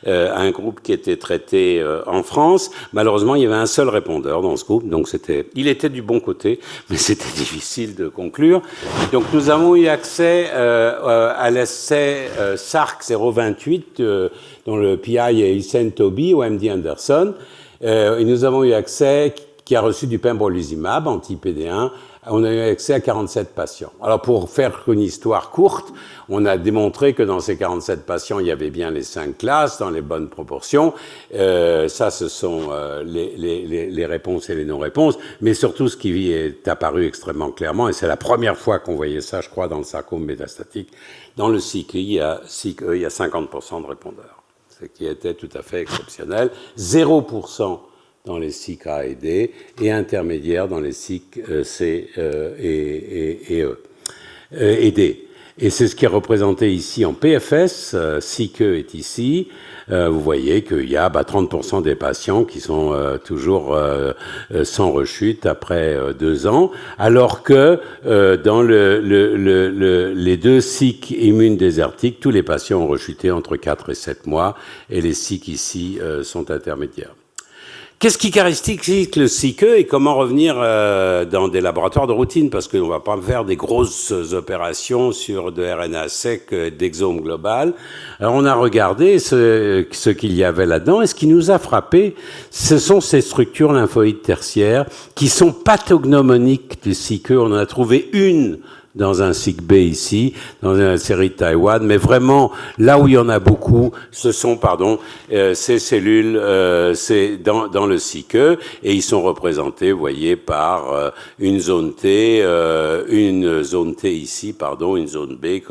un groupe qui était traité en France. Malheureusement, il y avait un seul répondeur dans ce groupe, donc il était du bon côté, mais c'était difficile de conclure. Donc nous avons eu accès à l'essai SARC 028 dont le PI est Hussein Toby au MD Anderson. Et nous avons eu accès qui a reçu du pembrolizumab, anti-PD1, on a eu accès à 47 patients. Alors, pour faire une histoire courte, on a démontré que dans ces 47 patients, il y avait bien les 5 classes, dans les bonnes proportions. Ça, ce sont les réponses et les non-réponses. Mais surtout, ce qui est apparu extrêmement clairement, et c'est la première fois qu'on voyait ça, je crois, dans le sarcome métastatique, dans le SIC-E, il y a 50% de répondeurs, ce qui était tout à fait exceptionnel. 0% dans les SIC A et D, et intermédiaires dans les SIC C et E et D. Et c'est ce qui est représenté ici en PFS. SIC E est ici. Vous voyez qu'il y a 30% des patients qui sont toujours sans rechute après 2 ans, alors que dans les 2 SIC immunes désertiques, tous les patients ont rechuté entre 4 et 7 mois, et les SIC ici sont intermédiaires. Qu'est-ce qui caractérise le SIC-E et comment revenir dans des laboratoires de routine? Parce qu'on ne va pas faire des grosses opérations sur de RNA sec d'exome global. Alors on a regardé ce qu'il y avait là-dedans, et ce qui nous a frappé, ce sont ces structures lymphoïdes tertiaires qui sont pathognomoniques du SIC-E. On en a trouvé une dans un sick bay ici, dans une série de Taïwan, mais vraiment, là où il y en a beaucoup, ce sont, ces cellules, c'est dans le sick E, et ils sont représentés, vous voyez, par une zone T ici, une zone B, et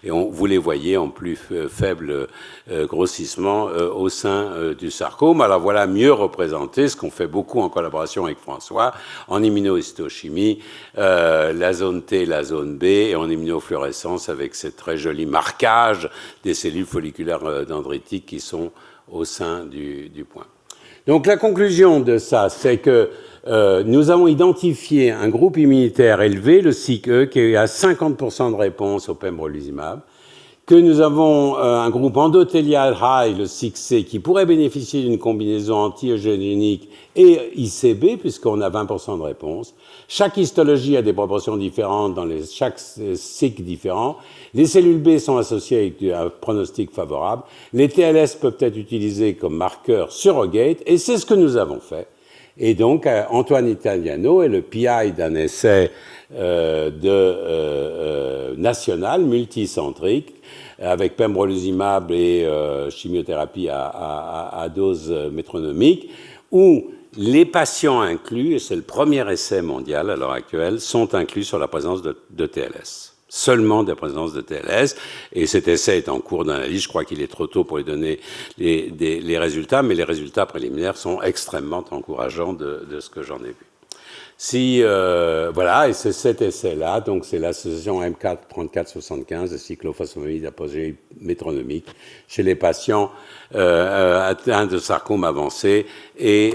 vous les voyez en plus faible grossissement au sein du sarcome. Alors voilà, mieux représenté, ce qu'on fait beaucoup en collaboration avec François, en immunohistochimie, la zone T, la zone B, et en immunofluorescence avec ces très jolis marquages des cellules folliculaires dendritiques qui sont au sein du point. Donc la conclusion de ça, c'est que nous avons identifié un groupe immunitaire élevé, le SIC-E, qui a 50% de réponse au pembrolizumab, que nous avons un groupe endothélial high, le SIC-C, qui pourrait bénéficier d'une combinaison anti-eugénique et ICB, puisqu'on a 20% de réponse. Chaque histologie a des proportions différentes dans chaque SIC différent. Les cellules B sont associées avec un pronostic favorable. Les TLS peuvent être utilisés comme marqueurs surrogate, et c'est ce que nous avons fait. Et donc, Antoine Italiano est le PI d'un essai national, multicentrique, avec pembrolizumab et chimiothérapie à dose métronomique, où les patients inclus, et c'est le premier essai mondial à l'heure actuelle, sont inclus sur la présence de TLS. Seulement de présence de TLS, et cet essai est en cours d'analyse. Je crois qu'il est trop tôt pour lui donner les résultats, mais les résultats préliminaires sont extrêmement encourageants de ce que j'en ai vu. Voilà, et c'est cet essai-là, donc c'est l'association M4-3475 de cyclophosphamide apogée métronomique chez les patients atteints de sarcome avancé, et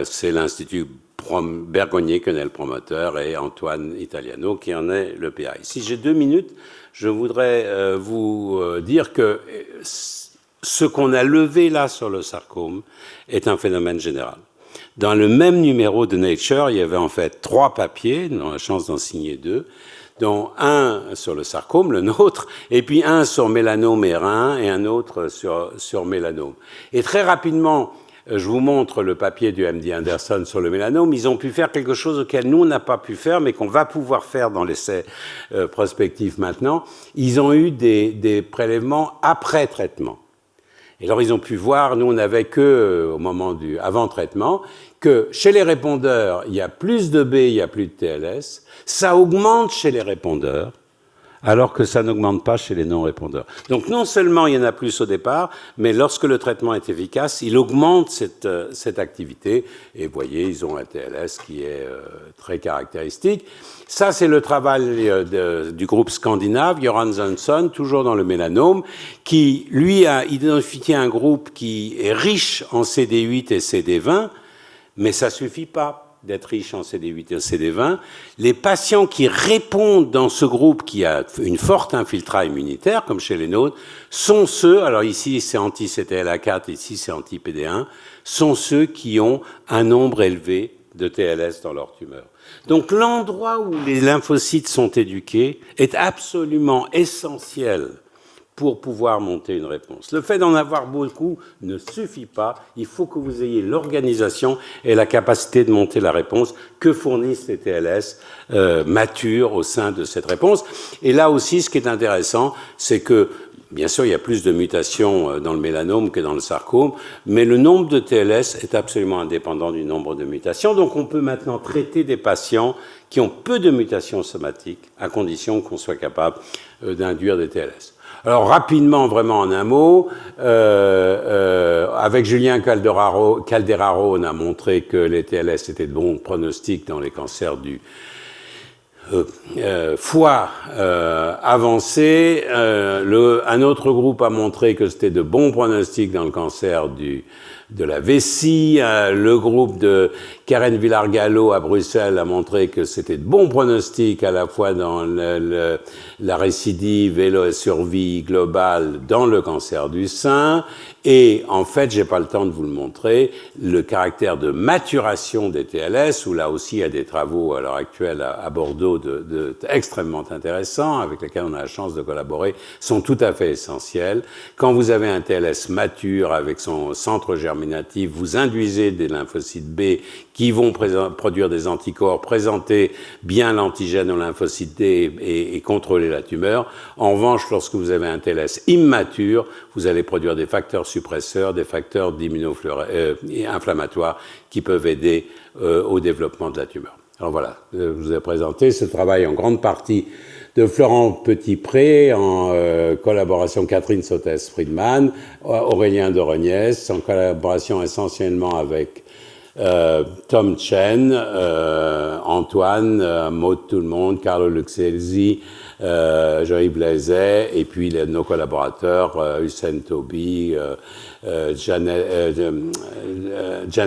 c'est l'Institut Bergonié qui en est le promoteur, et Antoine Italiano qui en est le PI. Si j'ai 2 minutes, je voudrais vous dire que ce qu'on a levé là sur le sarcome est un phénomène général. Dans le même numéro de Nature, il y avait en fait 3 papiers, on a la chance d'en signer 2, dont un sur le sarcome, le nôtre, et puis un sur mélanome et rein, et un autre sur mélanome. Et très rapidement, je vous montre le papier du MD Anderson sur le mélanome. Ils ont pu faire quelque chose auquel nous, on n'a pas pu faire, mais qu'on va pouvoir faire dans l'essai prospectif maintenant. Ils ont eu des prélèvements après traitement. Et alors, ils ont pu voir, nous, on n'avait que, au moment du avant traitement, que chez les répondeurs, il y a plus de B, il y a plus de TLS. Ça augmente chez les répondeurs, alors que ça n'augmente pas chez les non-répondeurs. Donc non seulement il y en a plus au départ, mais lorsque le traitement est efficace, il augmente cette activité. Et vous voyez, ils ont un TLS qui est très caractéristique. Ça, c'est le travail du groupe scandinave, Göran Jönsson, toujours dans le mélanome, qui, lui, a identifié un groupe qui est riche en CD8 et CD20, mais ça ne suffit pas d'être riche en CD8 et CD20. Les patients qui répondent dans ce groupe qui a une forte infiltrat immunitaire, comme chez les nôtres, sont ceux, alors ici c'est anti-CTLA4, ici c'est anti-PD1, sont ceux qui ont un nombre élevé de TLS dans leur tumeur. Donc l'endroit où les lymphocytes sont éduqués est absolument essentiel pour pouvoir monter une réponse. Le fait d'en avoir beaucoup ne suffit pas. Il faut que vous ayez l'organisation et la capacité de monter la réponse que fournissent les TLS matures au sein de cette réponse. Et là aussi, ce qui est intéressant, c'est que, bien sûr, il y a plus de mutations dans le mélanome que dans le sarcome, mais le nombre de TLS est absolument indépendant du nombre de mutations. Donc, on peut maintenant traiter des patients qui ont peu de mutations somatiques, à condition qu'on soit capable d'induire des TLS. Alors, rapidement, vraiment en un mot, avec Julien Calderaro, on a montré que les TLS étaient de bons pronostics dans les cancers du foie avancé. Un autre groupe a montré que c'était de bons pronostics dans le cancer de la vessie. Le groupe de Karen Villar-Gallo à Bruxelles a montré que c'était de bons pronostics à la fois dans la récidive et la survie globale dans le cancer du sein. Et en fait, j'ai pas le temps de vous le montrer, le caractère de maturation des TLS, où là aussi il y a des travaux à l'heure actuelle à Bordeaux journaux extrêmement intéressants avec lesquels on a la chance de collaborer sont tout à fait essentiels. Quand vous avez un TLS mature avec son centre germinatif, vous induisez des lymphocytes B qui vont produire des anticorps, présenter bien l'antigène aux lymphocytes D et contrôler la tumeur. En revanche, lorsque vous avez un TLS immature, vous allez produire des facteurs suppresseurs, des facteurs inflammatoires qui peuvent aider au développement de la tumeur. Alors voilà, je vous ai présenté ce travail en grande partie de Florent Petit-Pré, en collaboration Catherine Sottès-Friedman, Aurélien de Reniès, en collaboration essentiellement avec Tom Chen, Antoine, Maud Tout-le-Monde, Carlo Luxelzi, Joël Blaiset, et puis nos collaborateurs Hussein Toby, Jen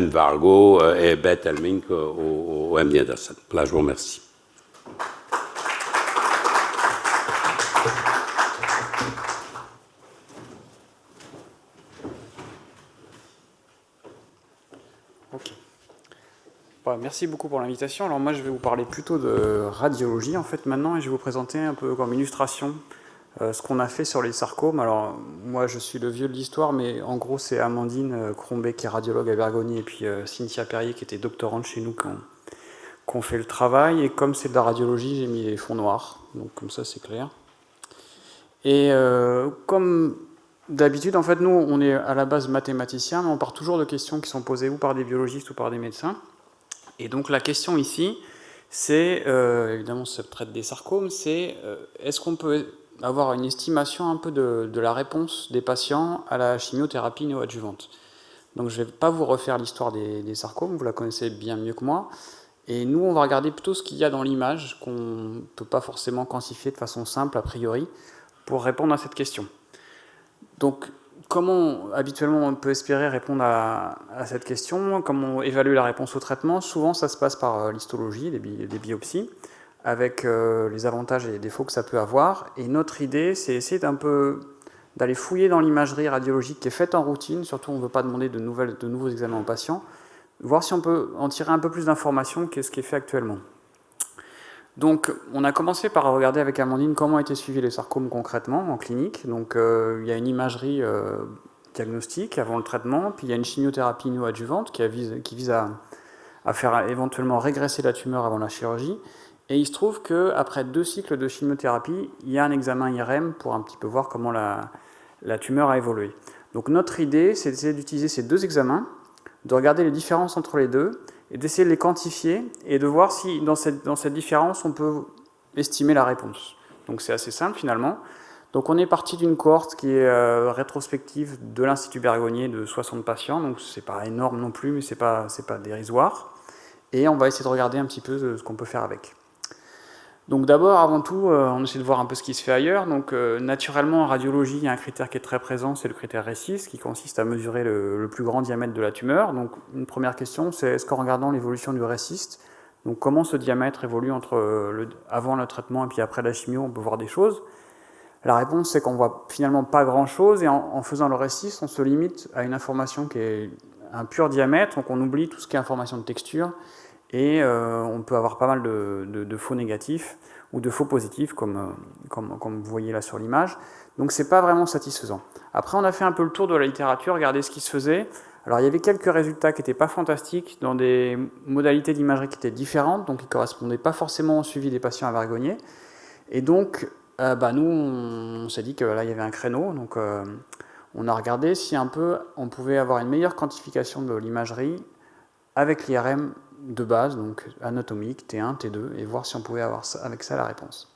Vargo et Beth Elmink au MD Anderson. Là, je vous remercie. Ok. Bon, merci beaucoup pour l'invitation. Alors moi, je vais vous parler plutôt de radiologie en fait maintenant, et je vais vous présenter un peu comme illustration ce qu'on a fait sur les sarcomes. Alors moi, je suis le vieux de l'histoire, mais en gros, c'est Amandine Crombé qui est radiologue à Bergony, et puis Cynthia Perrier qui était doctorante chez nous qui ont fait le travail. Et comme c'est de la radiologie, j'ai mis les fonds noirs, donc comme ça, c'est clair. Et comme d'habitude, en fait, nous, on est à la base mathématiciens, mais on part toujours de questions qui sont posées ou par des biologistes ou par des médecins. Et donc la question ici, c'est, évidemment, ça traite des sarcomes, c'est est-ce qu'on peut avoir une estimation un peu de la réponse des patients à la chimiothérapie néoadjuvante. Donc je ne vais pas vous refaire l'histoire des sarcomes, vous la connaissez bien mieux que moi. Et nous, on va regarder plutôt ce qu'il y a dans l'image, qu'on ne peut pas forcément quantifier de façon simple, a priori, pour répondre à cette question. Donc, comment habituellement on peut espérer répondre à cette question? Comment évaluer la réponse au traitement? Souvent, ça se passe par l'histologie, des biopsies, avec les avantages et les défauts que ça peut avoir. Et notre idée, c'est essayer d'aller fouiller dans l'imagerie radiologique qui est faite en routine. Surtout, on ne veut pas demander de nouveaux examens aux patients. Voir si on peut en tirer un peu plus d'informations que ce qui est fait actuellement. Donc, on a commencé par regarder avec Amandine comment étaient suivis les sarcomes concrètement en clinique. Donc, il y a une imagerie diagnostique avant le traitement, puis il y a une chimiothérapie néoadjuvante qui vise à faire éventuellement régresser la tumeur avant la chirurgie. Et il se trouve qu'après 2 cycles de chimiothérapie, il y a un examen IRM pour un petit peu voir comment la tumeur a évolué. Donc, notre idée, c'est d'essayer d'utiliser ces 2 examens, de regarder les différences entre les deux, et d'essayer de les quantifier et de voir si dans cette différence on peut estimer la réponse. Donc c'est assez simple finalement. Donc on est parti d'une cohorte qui est rétrospective de l'Institut Bergonié de 60 patients, donc c'est pas énorme non plus, mais c'est pas dérisoire. Et on va essayer de regarder un petit peu ce qu'on peut faire avec. Donc d'abord, avant tout, on essaie de voir un peu ce qui se fait ailleurs. Donc naturellement, en radiologie, il y a un critère qui est très présent, c'est le critère RECIST, qui consiste à mesurer le plus grand diamètre de la tumeur. Donc une première question, c'est est-ce qu'en regardant l'évolution du RECIST, donc comment ce diamètre évolue avant le traitement et puis après la chimio, on peut voir des choses? La réponse, c'est qu'on voit finalement pas grand-chose, et en faisant le RECIST, on se limite à une information qui est un pur diamètre, donc on oublie tout ce qui est information de texture, et on peut avoir pas mal de faux négatifs ou de faux positifs, comme vous voyez là sur l'image. Donc c'est pas vraiment satisfaisant. Après, on a fait un peu le tour de la littérature, regardé ce qui se faisait. Alors il y avait quelques résultats qui n'étaient pas fantastiques, dans des modalités d'imagerie qui étaient différentes, donc qui ne correspondaient pas forcément au suivi des patients à Bergonié. Et donc, nous, on s'est dit que là, il y avait un créneau, donc on a regardé si un peu on pouvait avoir une meilleure quantification de l'imagerie avec l'IRM de base, donc anatomique, T1, T2, et voir si on pouvait avoir avec ça la réponse.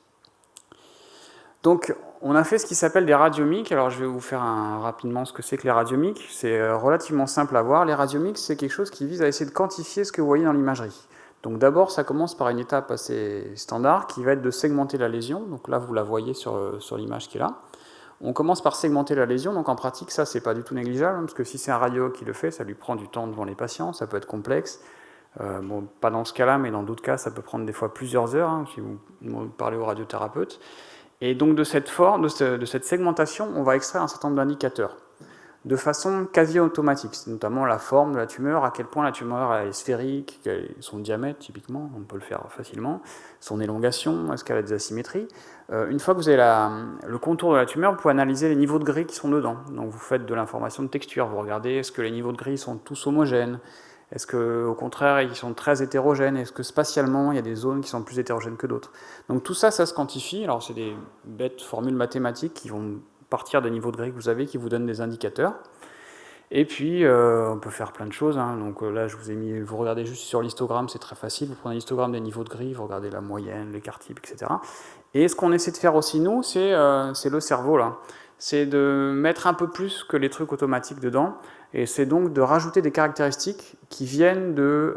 Donc, on a fait ce qui s'appelle des radiomiques. Alors, je vais vous faire rapidement ce que c'est que les radiomiques. C'est relativement simple à voir. Les radiomiques, c'est quelque chose qui vise à essayer de quantifier ce que vous voyez dans l'imagerie. Donc, d'abord, ça commence par une étape assez standard qui va être de segmenter la lésion. Donc là, vous la voyez sur l'image qui est là. On commence par segmenter la lésion. Donc, en pratique, ça, c'est pas du tout négligeable, parce que si c'est un radiologue qui le fait, ça lui prend du temps devant les patients. Ça peut être complexe. Pas dans ce cas-là, mais dans d'autres cas, ça peut prendre des fois plusieurs heures, si vous parlez au radiothérapeute. Et donc de cette segmentation, on va extraire un certain nombre d'indicateurs. de façon quasi automatique. C'est notamment la forme de la tumeur, à quel point la tumeur est sphérique, son diamètre typiquement, on peut le faire facilement, son élongation, est-ce qu'elle a des asymétries. Une fois que vous avez le contour de la tumeur, vous pouvez analyser les niveaux de gris qui sont dedans. Donc vous faites de l'information de texture, vous regardez est-ce que les niveaux de gris sont tous homogènes, est-ce qu'au contraire ils sont très hétérogènes, est-ce que spatialement il y a des zones qui sont plus hétérogènes que d'autres. Donc tout ça, ça se quantifie. Alors c'est des bêtes formules mathématiques qui vont partir des niveaux de gris que vous avez, qui vous donnent des indicateurs. Et puis, on peut faire plein de choses. Hein. Donc là, je vous ai mis, vous regardez juste sur l'histogramme, c'est très facile. Vous prenez l'histogramme des niveaux de gris, vous regardez la moyenne, l'écart type, etc. Et ce qu'on essaie de faire aussi, nous, c'est le cerveau, là. C'est de mettre un peu plus que les trucs automatiques dedans. Et c'est donc de rajouter des caractéristiques qui viennent de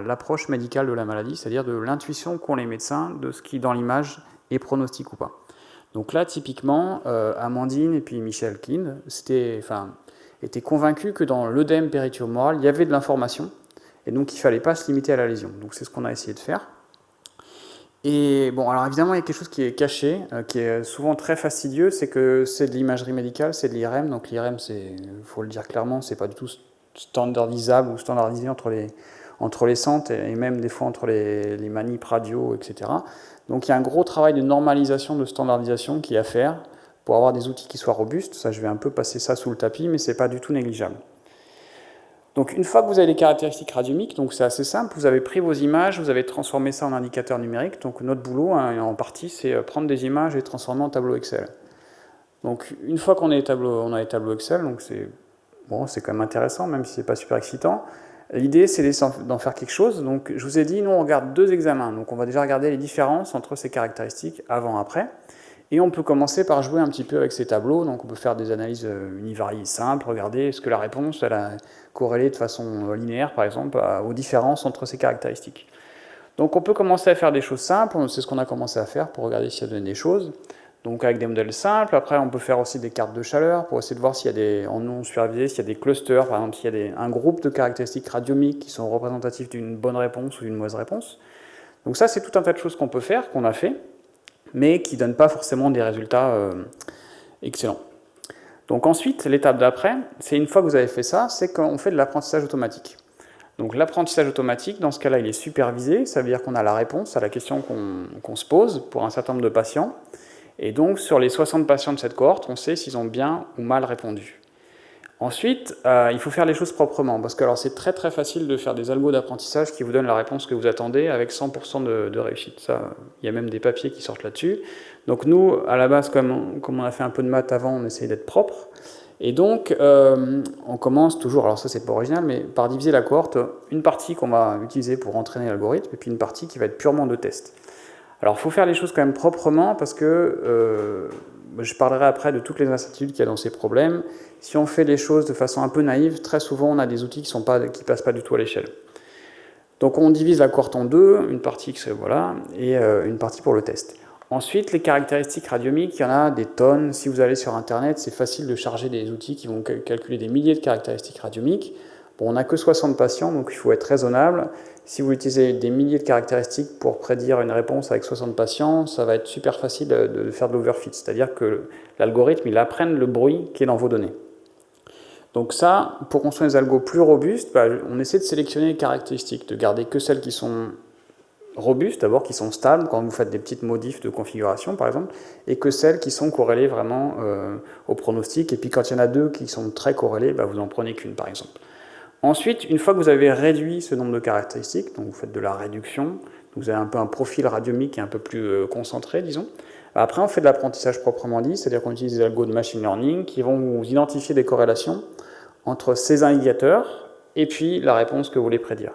l'approche médicale de la maladie, c'est-à-dire de l'intuition qu'ont les médecins de ce qui, dans l'image, est pronostic ou pas. Donc là, typiquement, Amandine et puis Michel Kind étaient convaincus que dans l'œdème péritumoral, il y avait de l'information, et donc il ne fallait pas se limiter à la lésion. Donc c'est ce qu'on a essayé de faire. Et bon, alors évidemment, il y a quelque chose qui est caché, qui est souvent très fastidieux, c'est que c'est de l'imagerie médicale, c'est de l'IRM. Donc l'IRM, il faut le dire clairement, c'est pas du tout standardisable ou standardisé entre les centres, et même des fois entre les manips radio, etc. Donc il y a un gros travail de normalisation, de standardisation qui est à faire pour avoir des outils qui soient robustes. Ça, je vais un peu passer ça sous le tapis, mais ce n'est pas du tout négligeable. Donc une fois que vous avez les caractéristiques radiomiques, donc c'est assez simple, vous avez pris vos images, vous avez transformé ça en indicateur numérique. Donc notre boulot, hein, en partie, c'est prendre des images et les transformer en tableau Excel. Donc une fois qu'on a les tableaux Excel, donc c'est quand même intéressant, même si ce n'est pas super excitant. L'idée, c'est d'en faire quelque chose. Donc, je vous ai dit, nous, on regarde 2 examens. Donc, on va déjà regarder les différences entre ces caractéristiques avant-après. Et on peut commencer par jouer un petit peu avec ces tableaux. Donc, on peut faire des analyses univariées simples. Regarder est-ce que la réponse, elle a corrélé de façon linéaire, par exemple, aux différences entre ces caractéristiques. Donc, on peut commencer à faire des choses simples. C'est ce qu'on a commencé à faire pour regarder s'il y a des choses. Donc avec des modèles simples. Après, on peut faire aussi des cartes de chaleur pour essayer de voir s'il y a en non supervisé, s'il y a des clusters, par exemple, s'il y a un groupe de caractéristiques radiomiques qui sont représentatifs d'une bonne réponse ou d'une mauvaise réponse. Donc ça, c'est tout un tas de choses qu'on peut faire, qu'on a fait, mais qui ne donnent pas forcément des résultats excellents. Donc ensuite, l'étape d'après, c'est une fois que vous avez fait ça, c'est qu'on fait de l'apprentissage automatique. Donc l'apprentissage automatique, dans ce cas-là, il est supervisé. Ça veut dire qu'on a la réponse à la question qu'on se pose pour un certain nombre de patients. Et donc, sur les 60 patients de cette cohorte, on sait s'ils ont bien ou mal répondu. Ensuite, il faut faire les choses proprement, parce que alors, c'est très très facile de faire des algos d'apprentissage qui vous donnent la réponse que vous attendez avec 100% de réussite. Ça, il y a même des papiers qui sortent là-dessus. Donc nous, à la base, comme on a fait un peu de maths avant, on essaye d'être propre. Et donc, on commence toujours, alors ça c'est pas original, mais par diviser la cohorte, une partie qu'on va utiliser pour entraîner l'algorithme, et puis une partie qui va être purement de test. Alors, il faut faire les choses quand même proprement parce que je parlerai après de toutes les incertitudes qu'il y a dans ces problèmes. Si on fait les choses de façon un peu naïve, très souvent on a des outils qui ne passent pas du tout à l'échelle. Donc on divise la cohorte en 2, une partie et une partie pour le test. Ensuite, les caractéristiques radiomiques, il y en a des tonnes. Si vous allez sur Internet, c'est facile de charger des outils qui vont calculer des milliers de caractéristiques radiomiques. Bon, on n'a que 60 patients, donc il faut être raisonnable. Si vous utilisez des milliers de caractéristiques pour prédire une réponse avec 60 patients, ça va être super facile de faire de l'overfit, c'est-à-dire que l'algorithme, il apprenne le bruit qui est dans vos données. Donc ça, pour construire des algos plus robustes, on essaie de sélectionner les caractéristiques, de garder que celles qui sont robustes, d'abord qui sont stables, quand vous faites des petites modifs de configuration, par exemple, et que celles qui sont corrélées vraiment au pronostic. Et puis quand il y en a 2 qui sont très corrélées, vous n'en prenez qu'une, par exemple. Ensuite, une fois que vous avez réduit ce nombre de caractéristiques, donc vous faites de la réduction, vous avez un peu un profil radiomique qui est un peu plus concentré, disons. Après, on fait de l'apprentissage proprement dit, c'est-à-dire qu'on utilise des algos de machine learning qui vont vous identifier des corrélations entre ces indicateurs et puis la réponse que vous voulez prédire.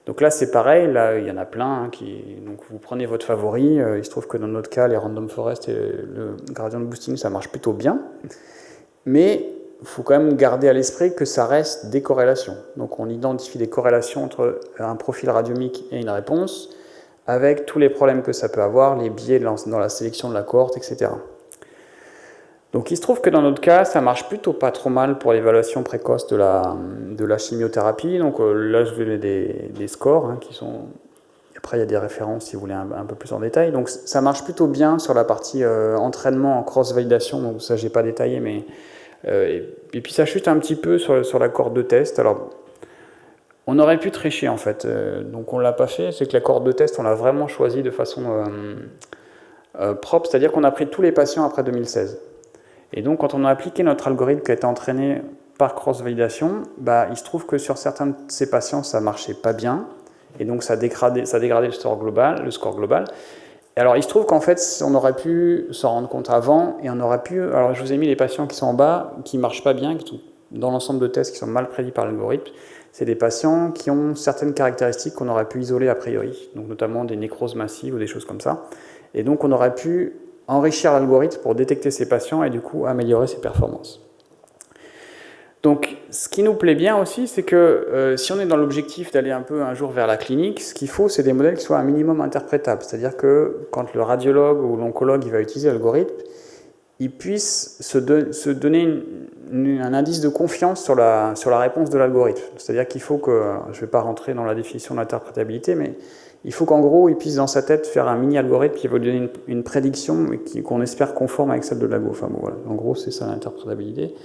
Donc là, c'est pareil, là, il y en a plein. Donc vous prenez votre favori. Il se trouve que dans notre cas, les random forest et le gradient boosting, ça marche plutôt bien. Mais il faut quand même garder à l'esprit que ça reste des corrélations. Donc on identifie des corrélations entre un profil radiomique et une réponse, avec tous les problèmes que ça peut avoir, les biais dans la sélection de la cohorte, etc. Donc il se trouve que dans notre cas, ça marche plutôt pas trop mal pour l'évaluation précoce de la chimiothérapie. Donc là, je vais donner des scores qui sont... Après, il y a des références si vous voulez un peu plus en détail. Donc ça marche plutôt bien sur la partie entraînement en cross-validation. Donc ça, je n'ai pas détaillé, mais Et puis ça chute un petit peu sur la corde de test. Alors, on aurait pu tricher en fait, donc on ne l'a pas fait. C'est que la corde de test, on l'a vraiment choisie de façon propre, c'est-à-dire qu'on a pris tous les patients après 2016. Et donc, quand on a appliqué notre algorithme qui a été entraîné par cross-validation, il se trouve que sur certains de ces patients, ça ne marchait pas bien. Et donc, ça dégradait le score global. Et alors, il se trouve qu'en fait, on aurait pu s'en rendre compte avant, et on aurait pu... Alors, je vous ai mis les patients qui sont en bas, qui ne marchent pas bien, qui sont dans l'ensemble de tests, qui sont mal prédits par l'algorithme. C'est des patients qui ont certaines caractéristiques qu'on aurait pu isoler a priori, donc notamment des nécroses massives ou des choses comme ça. Et donc, on aurait pu enrichir l'algorithme pour détecter ces patients et du coup améliorer ses performances. Donc, ce qui nous plaît bien aussi, c'est que si on est dans l'objectif d'aller un jour vers la clinique, ce qu'il faut, c'est des modèles qui soient un minimum interprétables. C'est-à-dire que quand le radiologue ou l'oncologue va utiliser l'algorithme, il puisse se donner un indice de confiance sur la réponse de l'algorithme. C'est-à-dire qu'il faut que, je ne vais pas rentrer dans la définition de l'interprétabilité, mais il faut qu'en gros, il puisse dans sa tête faire un mini-algorithme qui va lui donner une prédiction qu'on espère conforme avec celle de l'algo. Enfin, bon, voilà. En gros, c'est ça l'interprétabilité.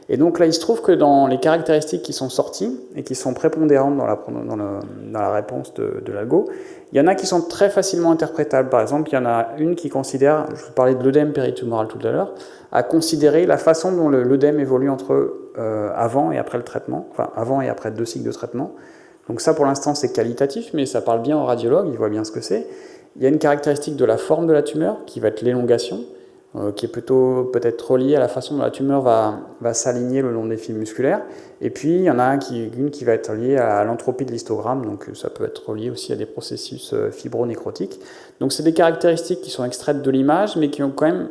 Et donc là, il se trouve que dans les caractéristiques qui sont sorties et qui sont prépondérantes dans la réponse de l'algo, il y en a qui sont très facilement interprétables. Par exemple, il y en a une qui considère, je vous parlais de l'œdème péritumoral tout à l'heure, à considérer la façon dont l'œdème évolue entre avant et après le traitement, enfin avant et après 2 cycles de traitement. Donc ça, pour l'instant, c'est qualitatif, mais ça parle bien au radiologue, il voit bien ce que c'est. Il y a une caractéristique de la forme de la tumeur, qui va être l'élongation, qui est plutôt peut-être reliée à la façon dont la tumeur va s'aligner le long des fils musculaires. Et puis, il y en a une qui va être liée à l'entropie de l'histogramme, donc ça peut être relié aussi à des processus fibronécrotiques. Donc c'est des caractéristiques qui sont extraites de l'image, mais qui ont quand même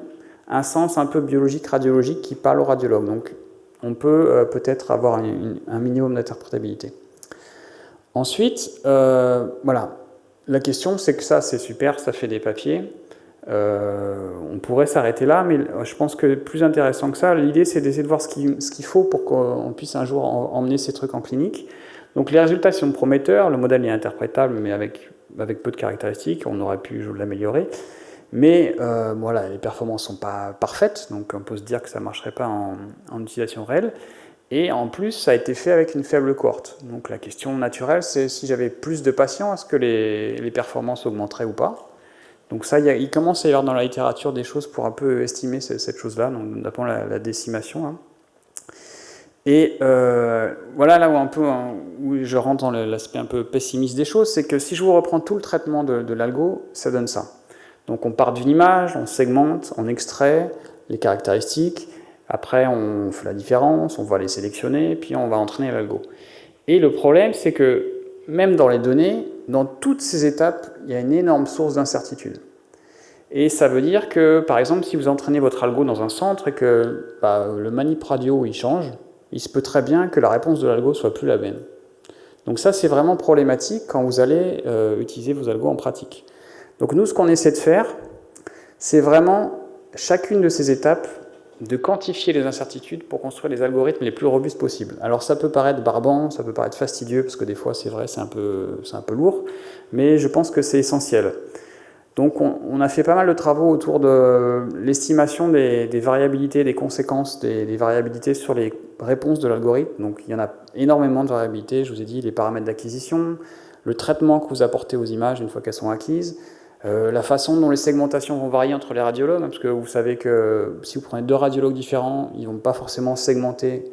un sens un peu biologique, radiologique, qui parle au radiologue. Donc on peut peut-être avoir un minimum d'interprétabilité. Ensuite, voilà, la question c'est que ça c'est super, ça fait des papiers, on pourrait s'arrêter là, mais je pense que plus intéressant que ça, l'idée c'est d'essayer de voir ce qu'il faut pour qu'on puisse un jour emmener ces trucs en clinique. Donc les résultats sont prometteurs, le modèle est interprétable mais avec peu de caractéristiques, on aurait pu l'améliorer, mais voilà, les performances ne sont pas parfaites, donc on peut se dire que ça ne marcherait pas en utilisation réelle. Et en plus, ça a été fait avec une faible cohorte. Donc la question naturelle, c'est si j'avais plus de patients, est-ce que les performances augmenteraient ou pas? Donc ça, il commence à y avoir dans la littérature des choses pour un peu estimer cette chose-là, donc d'après la décimation. Hein. Et voilà là où je rentre dans l'aspect un peu pessimiste des choses, c'est que si je vous reprends tout le traitement de l'algo, ça donne ça. Donc on part d'une image, on segmente, on extrait les caractéristiques, après, on fait la différence, on va les sélectionner, puis on va entraîner l'algo. Et le problème, c'est que même dans les données, dans toutes ces étapes, il y a une énorme source d'incertitude. Et ça veut dire que, par exemple, si vous entraînez votre algo dans un centre et que le manip radio il change, il se peut très bien que la réponse de l'algo soit plus la même. Donc ça, c'est vraiment problématique quand vous allez utiliser vos algos en pratique. Donc nous, ce qu'on essaie de faire, c'est vraiment chacune de ces étapes de quantifier les incertitudes pour construire les algorithmes les plus robustes possibles. Alors ça peut paraître barbant, ça peut paraître fastidieux, parce que des fois c'est vrai, c'est un peu lourd, mais je pense que c'est essentiel. Donc on a fait pas mal de travaux autour de l'estimation des variabilités, des conséquences des variabilités sur les réponses de l'algorithme. Donc il y en a énormément de variabilités, je vous ai dit les paramètres d'acquisition, le traitement que vous apportez aux images une fois qu'elles sont acquises, la façon dont les segmentations vont varier entre les radiologues, parce que vous savez que si vous prenez 2 radiologues différents, ils ne vont pas forcément segmenter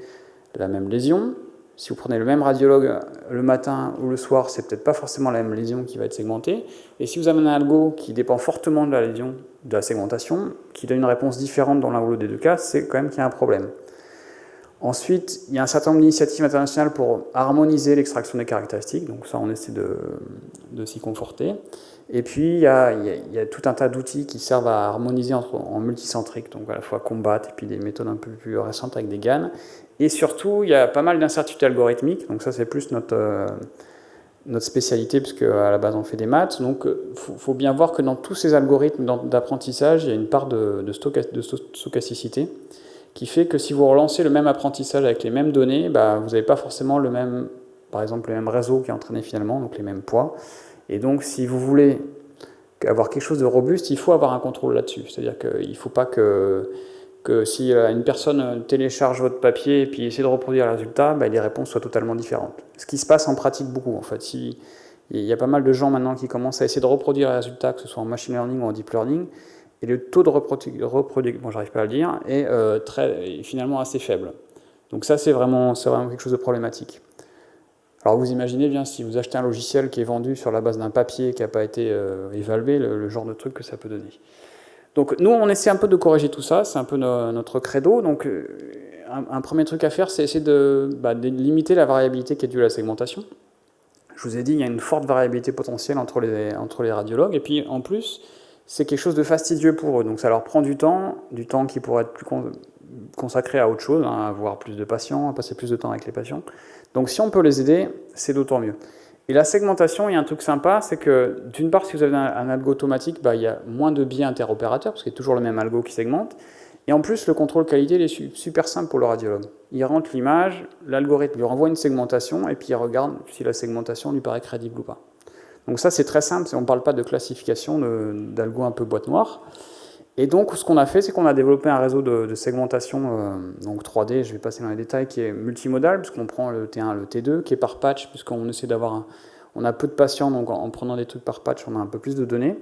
la même lésion. Si vous prenez le même radiologue le matin ou le soir, c'est peut-être pas forcément la même lésion qui va être segmentée. Et si vous avez un algo qui dépend fortement de la lésion, de la segmentation, qui donne une réponse différente dans l'un ou l'autre des 2 cas, c'est quand même qu'il y a un problème. Ensuite, il y a un certain nombre d'initiatives internationales pour harmoniser l'extraction des caractéristiques, donc ça on essaie de s'y conforter. Et puis il y a tout un tas d'outils qui servent à harmoniser en multicentrique, donc à la fois combat et puis des méthodes un peu plus récentes avec des GAN. Et surtout, il y a pas mal d'incertitudes algorithmiques, donc ça c'est plus notre spécialité, puisque à la base on fait des maths. Donc faut bien voir que dans tous ces algorithmes d'apprentissage, il y a une part de stochasticité, qui fait que si vous relancez le même apprentissage avec les mêmes données, vous n'avez pas forcément par exemple le même réseau qui est entraîné finalement, donc les mêmes poids. Et donc si vous voulez avoir quelque chose de robuste, il faut avoir un contrôle là-dessus. C'est-à-dire qu'il ne faut pas que que si une personne télécharge votre papier et puis essaie de reproduire le résultat, les réponses soient totalement différentes. Ce qui se passe en pratique beaucoup, en fait. Il y a pas mal de gens maintenant qui commencent à essayer de reproduire les résultats, que ce soit en machine learning ou en deep learning, et le taux de reproduction, bon, j'arrive pas à le dire, est finalement assez faible. Donc ça, c'est vraiment quelque chose de problématique. Alors vous imaginez bien, si vous achetez un logiciel qui est vendu sur la base d'un papier qui n'a pas été évalué, le genre de truc que ça peut donner. Donc nous, on essaie un peu de corriger tout ça, c'est un peu notre credo. Donc un premier truc à faire, c'est essayer de limiter la variabilité qui est due à la segmentation. Je vous ai dit, il y a une forte variabilité potentielle entre les radiologues, et puis en plus, c'est quelque chose de fastidieux pour eux. Donc ça leur prend du temps qui pourrait être plus consacré à autre chose, à avoir plus de patients, à passer plus de temps avec les patients. Donc si on peut les aider, c'est d'autant mieux. Et la segmentation, il y a un truc sympa, c'est que d'une part, si vous avez un algo automatique, il y a moins de biais interopérateurs, parce qu'il y a toujours le même algo qui segmente. Et en plus, le contrôle qualité il est super simple pour le radiologue. Il rentre l'image, l'algorithme lui renvoie une segmentation, et puis il regarde si la segmentation lui paraît crédible ou pas. Donc ça, c'est très simple, on ne parle pas de classification d'algo un peu boîte noire. Et donc, ce qu'on a fait, c'est qu'on a développé un réseau de segmentation donc 3D, je vais passer dans les détails, qui est multimodal, puisqu'on prend le T1, le T2, qui est par patch, puisqu'on essaie d'avoir on a peu de patients, donc en prenant des trucs par patch, on a un peu plus de données.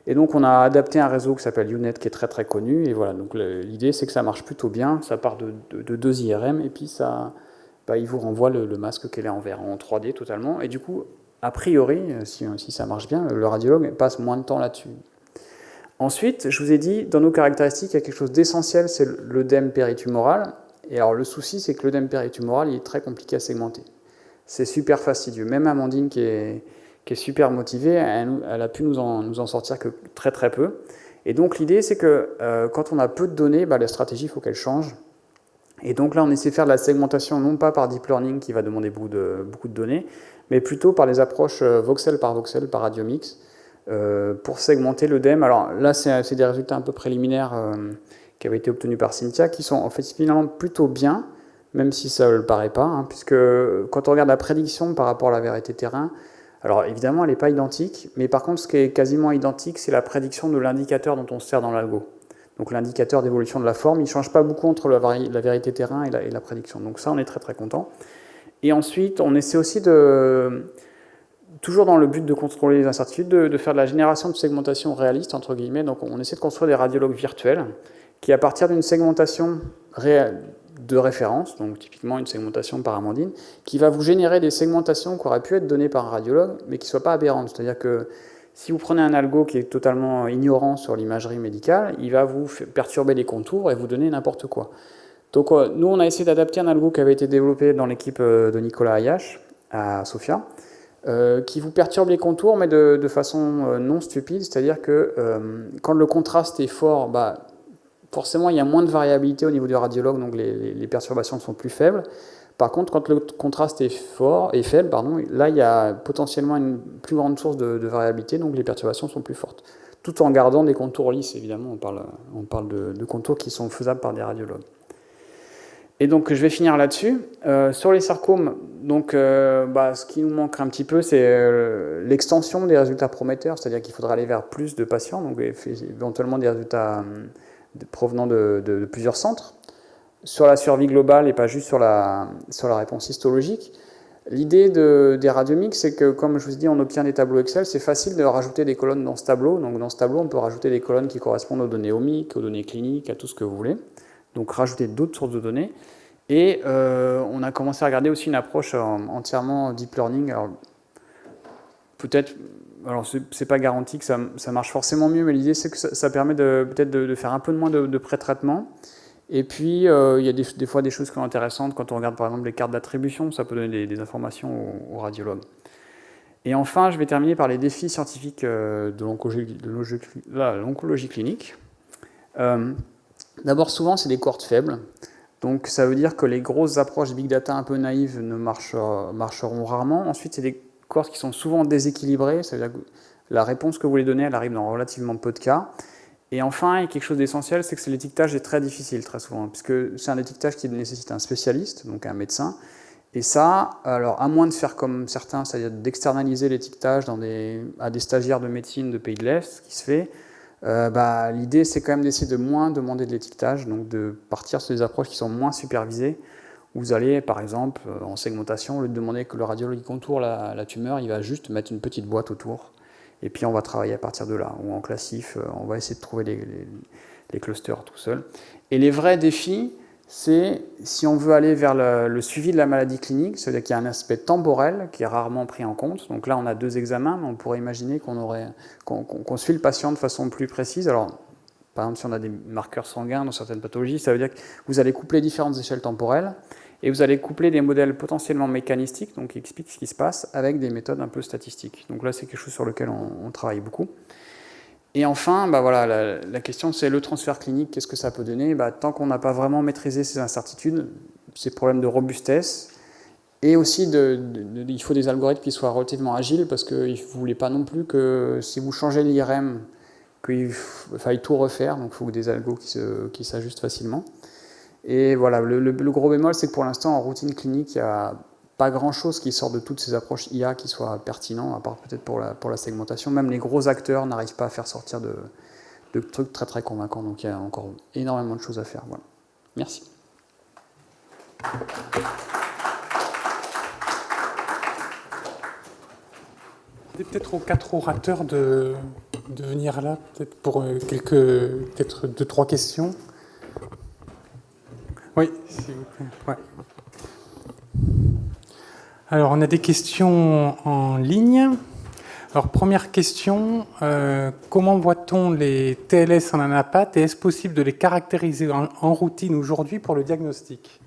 Et donc, on a adapté un réseau qui s'appelle UNet, qui est très très connu. Et voilà, donc l'idée, c'est que ça marche plutôt bien. Ça part de 2 IRM, et puis ça, il vous renvoie le masque qu'elle est en 3D totalement. Et du coup, a priori, si ça marche bien, le radiologue passe moins de temps là-dessus. Ensuite, je vous ai dit, dans nos caractéristiques, il y a quelque chose d'essentiel, c'est l'œdème péritumoral. Et alors, le souci, c'est que l'œdème péritumoral, il est très compliqué à segmenter. C'est super fastidieux. Même Amandine, qui est super motivée, elle a pu nous en sortir que très très peu. Et donc, l'idée, c'est que quand on a peu de données, la stratégie, il faut qu'elle change. Et donc là, on essaie de faire de la segmentation, non pas par deep learning, qui va demander beaucoup de données, mais plutôt par les approches voxel par radiomix, pour segmenter l'œdème. Alors là, c'est des résultats un peu préliminaires qui avaient été obtenus par Cynthia, qui sont en fait finalement plutôt bien, même si ça ne le paraît pas, puisque quand on regarde la prédiction par rapport à la vérité terrain, alors évidemment, elle n'est pas identique, mais par contre, ce qui est quasiment identique, c'est la prédiction de l'indicateur dont on se sert dans l'algo. Donc l'indicateur d'évolution de la forme, il ne change pas beaucoup entre la vérité terrain et la prédiction. Donc ça, on est très très content. Et ensuite, on essaie aussi toujours dans le but de contrôler les incertitudes, de faire de la génération de segmentation réaliste, entre guillemets. Donc on essaie de construire des radiologues virtuels qui, à partir d'une segmentation de référence, donc typiquement une segmentation par Amandine, qui va vous générer des segmentations qui auraient pu être données par un radiologue, mais qui ne soient pas aberrantes. C'est-à-dire que si vous prenez un algo qui est totalement ignorant sur l'imagerie médicale, il va vous perturber les contours et vous donner n'importe quoi. Donc nous, on a essayé d'adapter un algo qui avait été développé dans l'équipe de Nicolas Ayache à Sofia, qui vous perturbe les contours, mais de façon non stupide, c'est-à-dire que quand le contraste est fort, forcément il y a moins de variabilité au niveau du radiologue, donc les perturbations sont plus faibles. Par contre, quand le contraste est faible, là il y a potentiellement une plus grande source de variabilité, donc les perturbations sont plus fortes. Tout en gardant des contours lisses, évidemment, on parle de contours qui sont faisables par des radiologues. Et donc je vais finir là-dessus. Sur les sarcomes, donc, ce qui nous manque un petit peu, c'est l'extension des résultats prometteurs, c'est-à-dire qu'il faudra aller vers plus de patients, donc éventuellement des résultats provenant de plusieurs centres, sur la survie globale et pas juste sur la réponse histologique. L'idée des radiomix, c'est que, comme je vous ai dit, on obtient des tableaux Excel, c'est facile de rajouter des colonnes dans ce tableau. Donc dans ce tableau, on peut rajouter des colonnes qui correspondent aux données omiques, aux données cliniques, à tout ce que vous voulez. Donc rajouter d'autres sources de données. Et on a commencé à regarder aussi une approche entièrement deep learning. Alors peut-être, c'est pas garanti que ça marche forcément mieux, mais l'idée c'est que ça permet peut-être de faire un peu moins de pré-traitement. Et puis il y a des fois des choses qui sont intéressantes quand on regarde par exemple les cartes d'attribution, ça peut donner des informations aux radiologues. Et enfin, je vais terminer par les défis scientifiques de l'oncologie clinique. D'abord, souvent, c'est des cohortes faibles. Donc, ça veut dire que les grosses approches big data un peu naïves ne marcheront rarement. Ensuite, c'est des cohortes qui sont souvent déséquilibrées. Ça veut dire que la réponse que vous voulez donner, elle arrive dans relativement peu de cas. Et enfin, il y a quelque chose d'essentiel, c'est que l'étiquetage est très difficile, très souvent, puisque c'est un étiquetage qui nécessite un spécialiste, donc un médecin. Et ça, alors à moins de faire comme certains, c'est-à-dire d'externaliser l'étiquetage à des stagiaires de médecine de pays de l'Est, ce qui se fait, L'idée, c'est quand même d'essayer de moins demander de l'étiquetage, donc de partir sur des approches qui sont moins supervisées. Vous allez, par exemple, en segmentation, au lieu de demander que le radiologue contourne la tumeur, il va juste mettre une petite boîte autour. Et puis, on va travailler à partir de là. Ou en classif, on va essayer de trouver les clusters tout seul. Et les vrais défis, c'est si on veut aller vers le suivi de la maladie clinique, c'est-à-dire qu'il y a un aspect temporel qui est rarement pris en compte. Donc là, on a 2 examens, mais on pourrait imaginer qu'on suit le patient de façon plus précise. Alors, par exemple, si on a des marqueurs sanguins dans certaines pathologies, ça veut dire que vous allez coupler différentes échelles temporelles et vous allez coupler des modèles potentiellement mécanistiques, donc qui expliquent ce qui se passe, avec des méthodes un peu statistiques. Donc là, c'est quelque chose sur lequel on travaille beaucoup. Et enfin, la question, c'est le transfert clinique, qu'est-ce que ça peut donner? Tant qu'on n'a pas vraiment maîtrisé ces incertitudes, ces problèmes de robustesse, et aussi il faut des algorithmes qui soient relativement agiles, parce que vous ne voulez pas non plus que si vous changez l'IRM, qu'il faille tout refaire, donc il faut des algos qui s'ajustent facilement. Et voilà, le gros bémol, c'est que pour l'instant, en routine clinique, il n'y a pas grand-chose qui sort de toutes ces approches IA qui soit pertinent, à part peut-être pour la segmentation. Même les gros acteurs n'arrivent pas à faire sortir de trucs très très convaincants, donc il y a encore énormément de choses à faire. Voilà. Merci. Peut-être aux 4 orateurs de venir là, peut-être pour peut-être 2-3 questions. Oui, s'il vous plaît. Ouais. Alors, on a des questions en ligne. Alors, première question, comment voit-on les TLS en anapath et est-ce possible de les caractériser en routine aujourd'hui pour le diagnostic?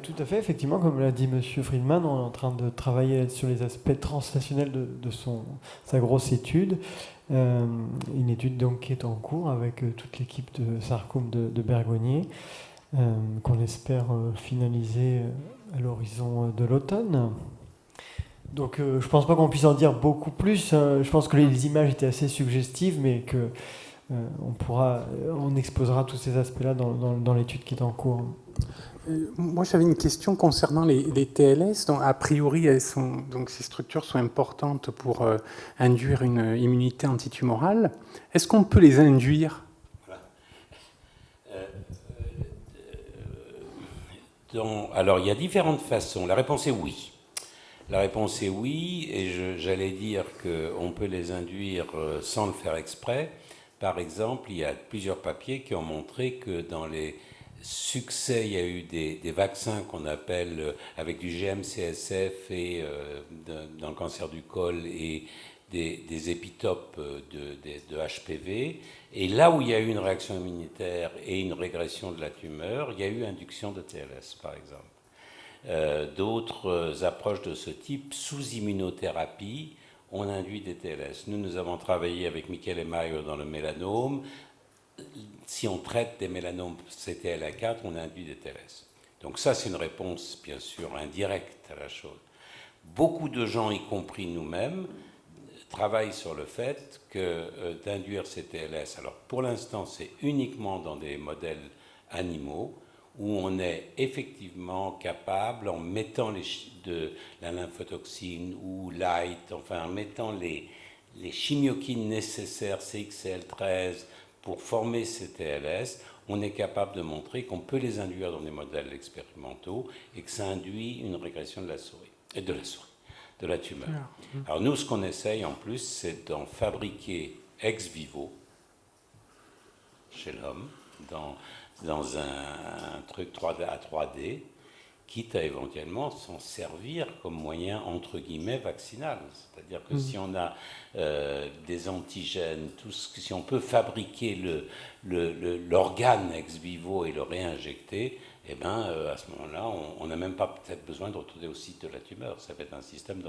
Tout à fait, effectivement, comme l'a dit M. Friedman, on est en train de travailler sur les aspects translationnels de sa grosse étude. Une étude donc qui est en cours avec toute l'équipe de Sarcome de Bergonié, qu'on espère finaliser à l'horizon de l'automne. Donc je ne pense pas qu'on puisse en dire beaucoup plus. Je pense que les images étaient assez suggestives, mais on exposera tous ces aspects-là dans l'étude qui est en cours. Moi, j'avais une question concernant les TLS. Donc, a priori, ces structures sont importantes pour induire une immunité antitumorale. Est-ce qu'on peut les induire? Alors, il y a différentes façons. La réponse est oui. La réponse est oui, et j'allais dire qu'on peut les induire sans le faire exprès. Par exemple, il y a plusieurs papiers qui ont montré que dans les succès, il y a eu des vaccins qu'on appelle avec du GM-CSF et dans le cancer du col et des épitopes de HPV. Et là où il y a eu une réaction immunitaire et une régression de la tumeur, il y a eu induction de TLS, par exemple. D'autres approches de ce type, sous immunothérapie, on induit des TLS. Nous avons travaillé avec Michael Emayer dans le mélanome. Si on traite des mélanomes CTLA4, on induit des TLS. Donc ça, c'est une réponse, bien sûr, indirecte à la chose. Beaucoup de gens, y compris nous-mêmes, travaillent sur le fait que d'induire ces TLS, alors pour l'instant, c'est uniquement dans des modèles animaux, où on est effectivement capable, en mettant de la lymphotoxine ou light, enfin en mettant les chimiokines nécessaires, CXCL13, pour former ces TLS, on est capable de montrer qu'on peut les induire dans des modèles expérimentaux et que ça induit une régression de la tumeur. Alors nous, ce qu'on essaye en plus, c'est d'en fabriquer ex vivo chez l'homme, dans un truc 3D, à 3D, quitte à éventuellement s'en servir comme moyen, entre guillemets, vaccinal. C'est-à-dire que si on a des antigènes, si on peut fabriquer l'organe ex vivo et le réinjecter, eh ben, à ce moment-là, on n'a même pas peut-être besoin de retourner au site de la tumeur. Ça va être un système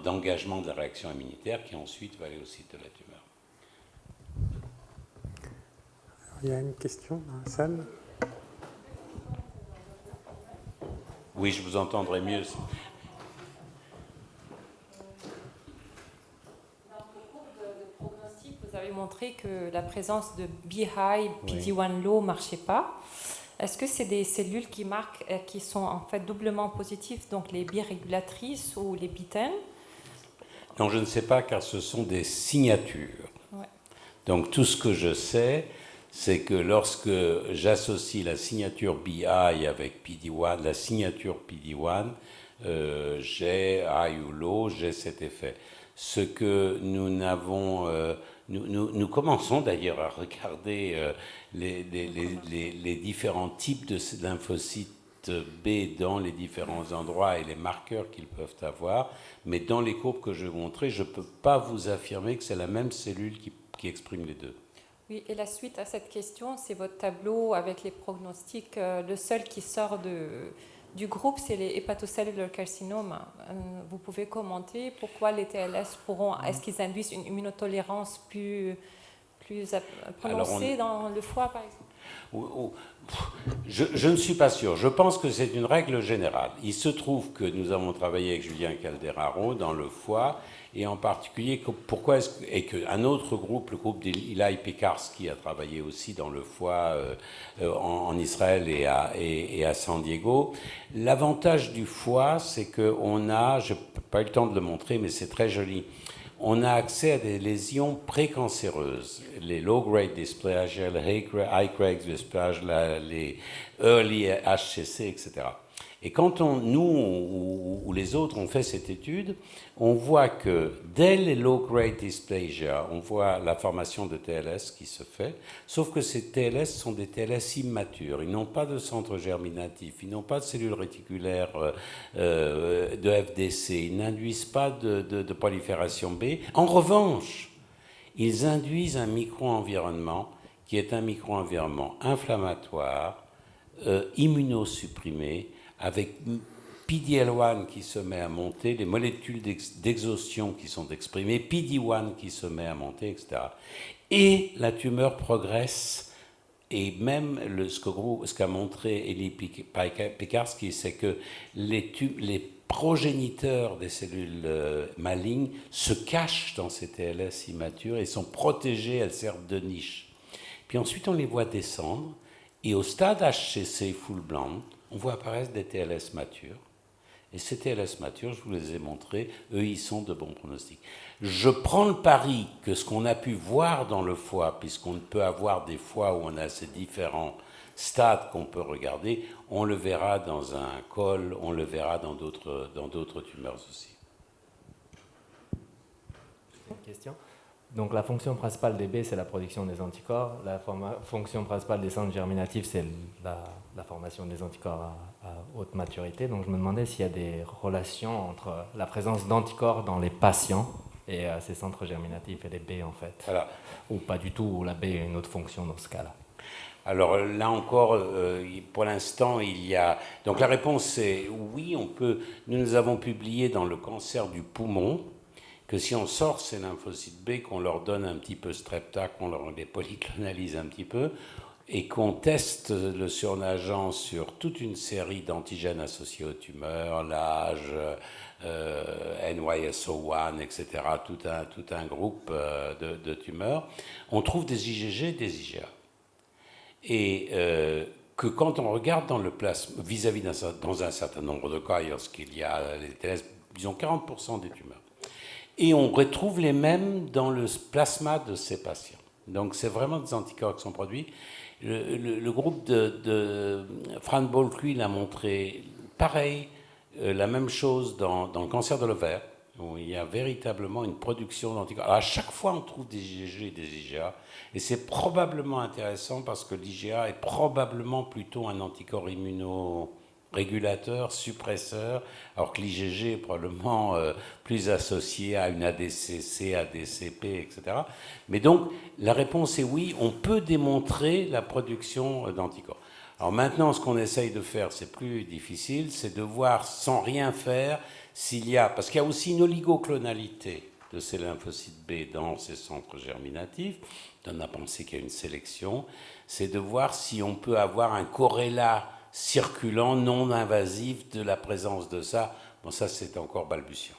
d'engagement de la réaction immunitaire qui ensuite va aller au site de la tumeur. Il y a une question dans la salle. Oui, je vous entendrai mieux. Dans le cours de prognostic, vous avez montré que la présence de B-high, PD-1 low ne marchait pas. Est-ce que c'est des cellules qui marquent, qui sont en fait doublement positives, donc les birégulatrices ou les B10? Non, je ne sais pas, car ce sont des signatures. Ouais. Donc tout ce que je sais, c'est que lorsque j'associe la signature BI avec PD1, la signature PD1, j'ai high ou low, j'ai cet effet. Ce que nous n'avons... nous commençons d'ailleurs à regarder les différents types de lymphocytes B dans les différents endroits et les marqueurs qu'ils peuvent avoir, mais dans les courbes que je vais vous montrer, je ne peux pas vous affirmer que c'est la même cellule qui exprime les deux. Oui, et la suite à cette question, c'est votre tableau avec les pronostics. Le seul qui sort du groupe, c'est les hépatocellular carcinomes. Vous pouvez commenter pourquoi les TLS pourront, est-ce qu'ils induisent une immunotolérance plus prononcée dans le foie, par exemple? Je ne suis pas sûr. Je pense que c'est une règle générale. Il se trouve que nous avons travaillé avec Julien Calderaro dans le foie, et en particulier, pourquoi est-ce et qu'un autre groupe, le groupe d'Eli Pekarski, a travaillé aussi dans le foie en Israël et à San Diego. L'avantage du foie, c'est qu'on a, je n'ai pas eu le temps de le montrer, mais c'est très joli, on a accès à des lésions précancéreuses, les low-grade dysplasia, les high-grade dysplasia, les early HCC, etc. Et quand nous ou les autres ont fait cette étude, on voit que dès les low-grade dysplasia, on voit la formation de TLS qui se fait, sauf que ces TLS sont des TLS immatures. Ils n'ont pas de centre germinatif, ils n'ont pas de cellules réticulaires de FDC, ils n'induisent pas de prolifération B. En revanche, ils induisent un micro-environnement qui est un micro-environnement inflammatoire, immunosupprimé, avec PD-L1 qui se met à monter, les molécules d'exhaustion qui sont exprimées, PD-1 qui se met à monter, etc. Et la tumeur progresse, et même ce qu'a montré Eli Pekarski, c'est que les progéniteurs des cellules malignes se cachent dans ces TLS immatures et sont protégés, elles servent de niche. Puis ensuite, on les voit descendre, et au stade HCC full blanc, on voit apparaître des TLS matures. Et ces TLS matures, je vous les ai montrés, eux, ils sont de bons pronostics. Je prends le pari que ce qu'on a pu voir dans le foie, puisqu'on peut avoir des foies où on a ces différents stades qu'on peut regarder, on le verra dans un col, on le verra dans d'autres tumeurs aussi. Une question. Donc la fonction principale des B, c'est la production des anticorps. La fonction principale des centres germinatifs, c'est la formation des anticorps à haute maturité. Donc je me demandais s'il y a des relations entre la présence d'anticorps dans les patients et ces centres germinatifs et les B en fait. Voilà. Ou pas du tout, ou la B a une autre fonction dans ce cas-là. Alors là encore, pour l'instant, il y a... Donc la réponse c'est oui, on peut... Nous avons publié dans le cancer du poumon que si on sort ces lymphocytes B, qu'on leur donne un petit peu Strepta, qu'on les polyclonalise un petit peu, et qu'on teste le surnageant sur toute une série d'antigènes associés aux tumeurs, l'âge, NYSO1, etc., tout un groupe de tumeurs, on trouve des IgG et des IgA. Et que quand on regarde dans le plasma, vis-à-vis dans un certain nombre de cas, lorsqu'il y a les TLS, disons 40% des tumeurs, et on retrouve les mêmes dans le plasma de ces patients. Donc c'est vraiment des anticorps qui sont produits. Le groupe de Fran Bolk, lui, il a montré pareil, la même chose dans le cancer de l'ovaire, où il y a véritablement une production d'anticorps. Alors à chaque fois, on trouve des IgG et des IgA, et c'est probablement intéressant parce que l'IgA est probablement plutôt un anticorps immunorégulateur, suppresseur, alors que l'IgG est probablement plus associé à une ADCC, ADCP, etc. Mais donc, la réponse est oui, on peut démontrer la production d'anticorps. Alors maintenant, ce qu'on essaye de faire, c'est plus difficile, c'est de voir sans rien faire s'il y a... Parce qu'il y a aussi une oligoclonalité de ces lymphocytes B dans ces centres germinatifs. On a pensé qu'il y a une sélection. C'est de voir si on peut avoir un corrélat circulant non invasif de la présence de ça. Bon, ça, c'est encore balbutiant.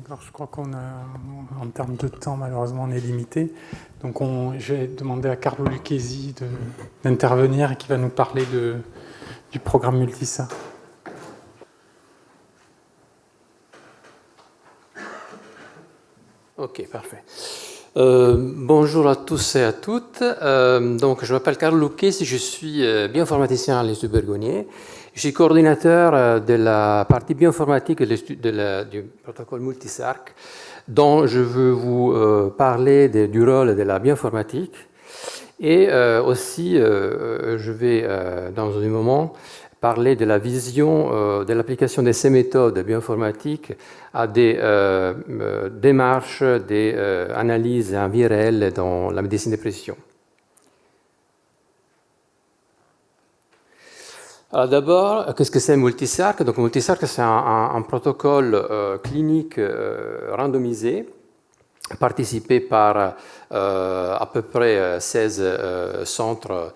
Alors, je crois qu'on a, en termes de temps, malheureusement, on est limité. Donc, je vais demander à Carlo Lucchesi d'intervenir et qui va nous parler du programme Multisa. Ok, parfait. Bonjour à tous et à toutes. Donc, je m'appelle Carlo Lucchesi, je suis bioinformaticien à l'Institut Bergonié. Je suis coordinateur de la partie bioinformatique du protocole Multisarc, dont je veux vous parler du rôle de la bioinformatique. Et aussi, je vais, dans un moment, parler de la vision de l'application de ces méthodes bioinformatiques à des démarches, des analyses en vie réelle dans la médecine de précision. Alors d'abord, qu'est-ce que c'est Multisarc? Donc Multisarc, c'est un protocole clinique randomisé, participé par à peu près 16 centres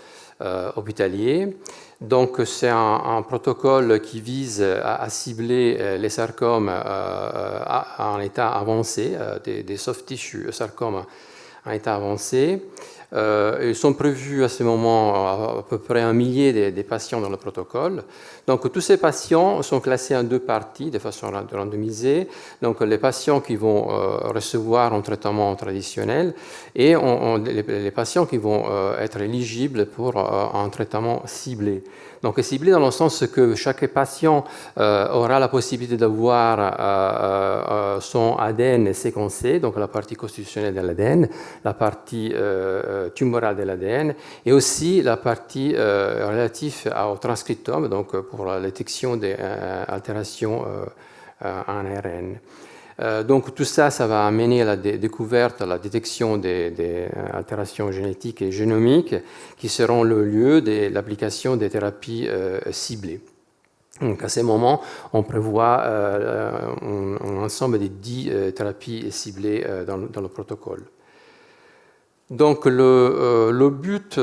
hospitaliers. Donc c'est un protocole qui vise à cibler les sarcomes en état avancé, des soft tissue sarcomes en état avancé. Ils sont prévus à ce moment à peu près 1 millier de patients dans le protocole. Donc tous ces patients sont classés en 2 parties de façon randomisée. Donc les patients qui vont recevoir un traitement traditionnel et les patients qui vont être éligibles pour un traitement ciblé. Donc ciblé dans le sens que chaque patient aura la possibilité d'avoir son ADN séquencé, donc la partie constitutionnelle de l'ADN, la partie tumorale de l'ADN et aussi la partie relative au transcriptome, donc pour la détection des altérations en ARN. Donc tout ça, ça va amener à la découverte, à la détection des altérations génétiques et génomiques qui seront le lieu de l'application des thérapies ciblées. Donc à ce moment, on prévoit un ensemble de 10 thérapies ciblées dans le protocole. Donc le but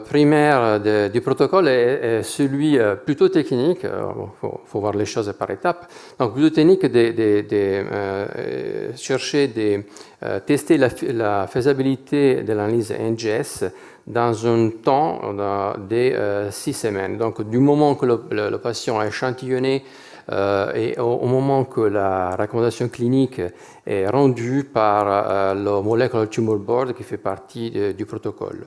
primaire du protocole est celui plutôt technique, faut voir les choses par étapes, donc plutôt technique de chercher de tester la faisabilité de l'analyse NGS dans un temps de 6 semaines. Donc du moment que le patient a échantillonné et au moment que la recommandation clinique est rendue par le Molecular Tumor Board qui fait partie du protocole.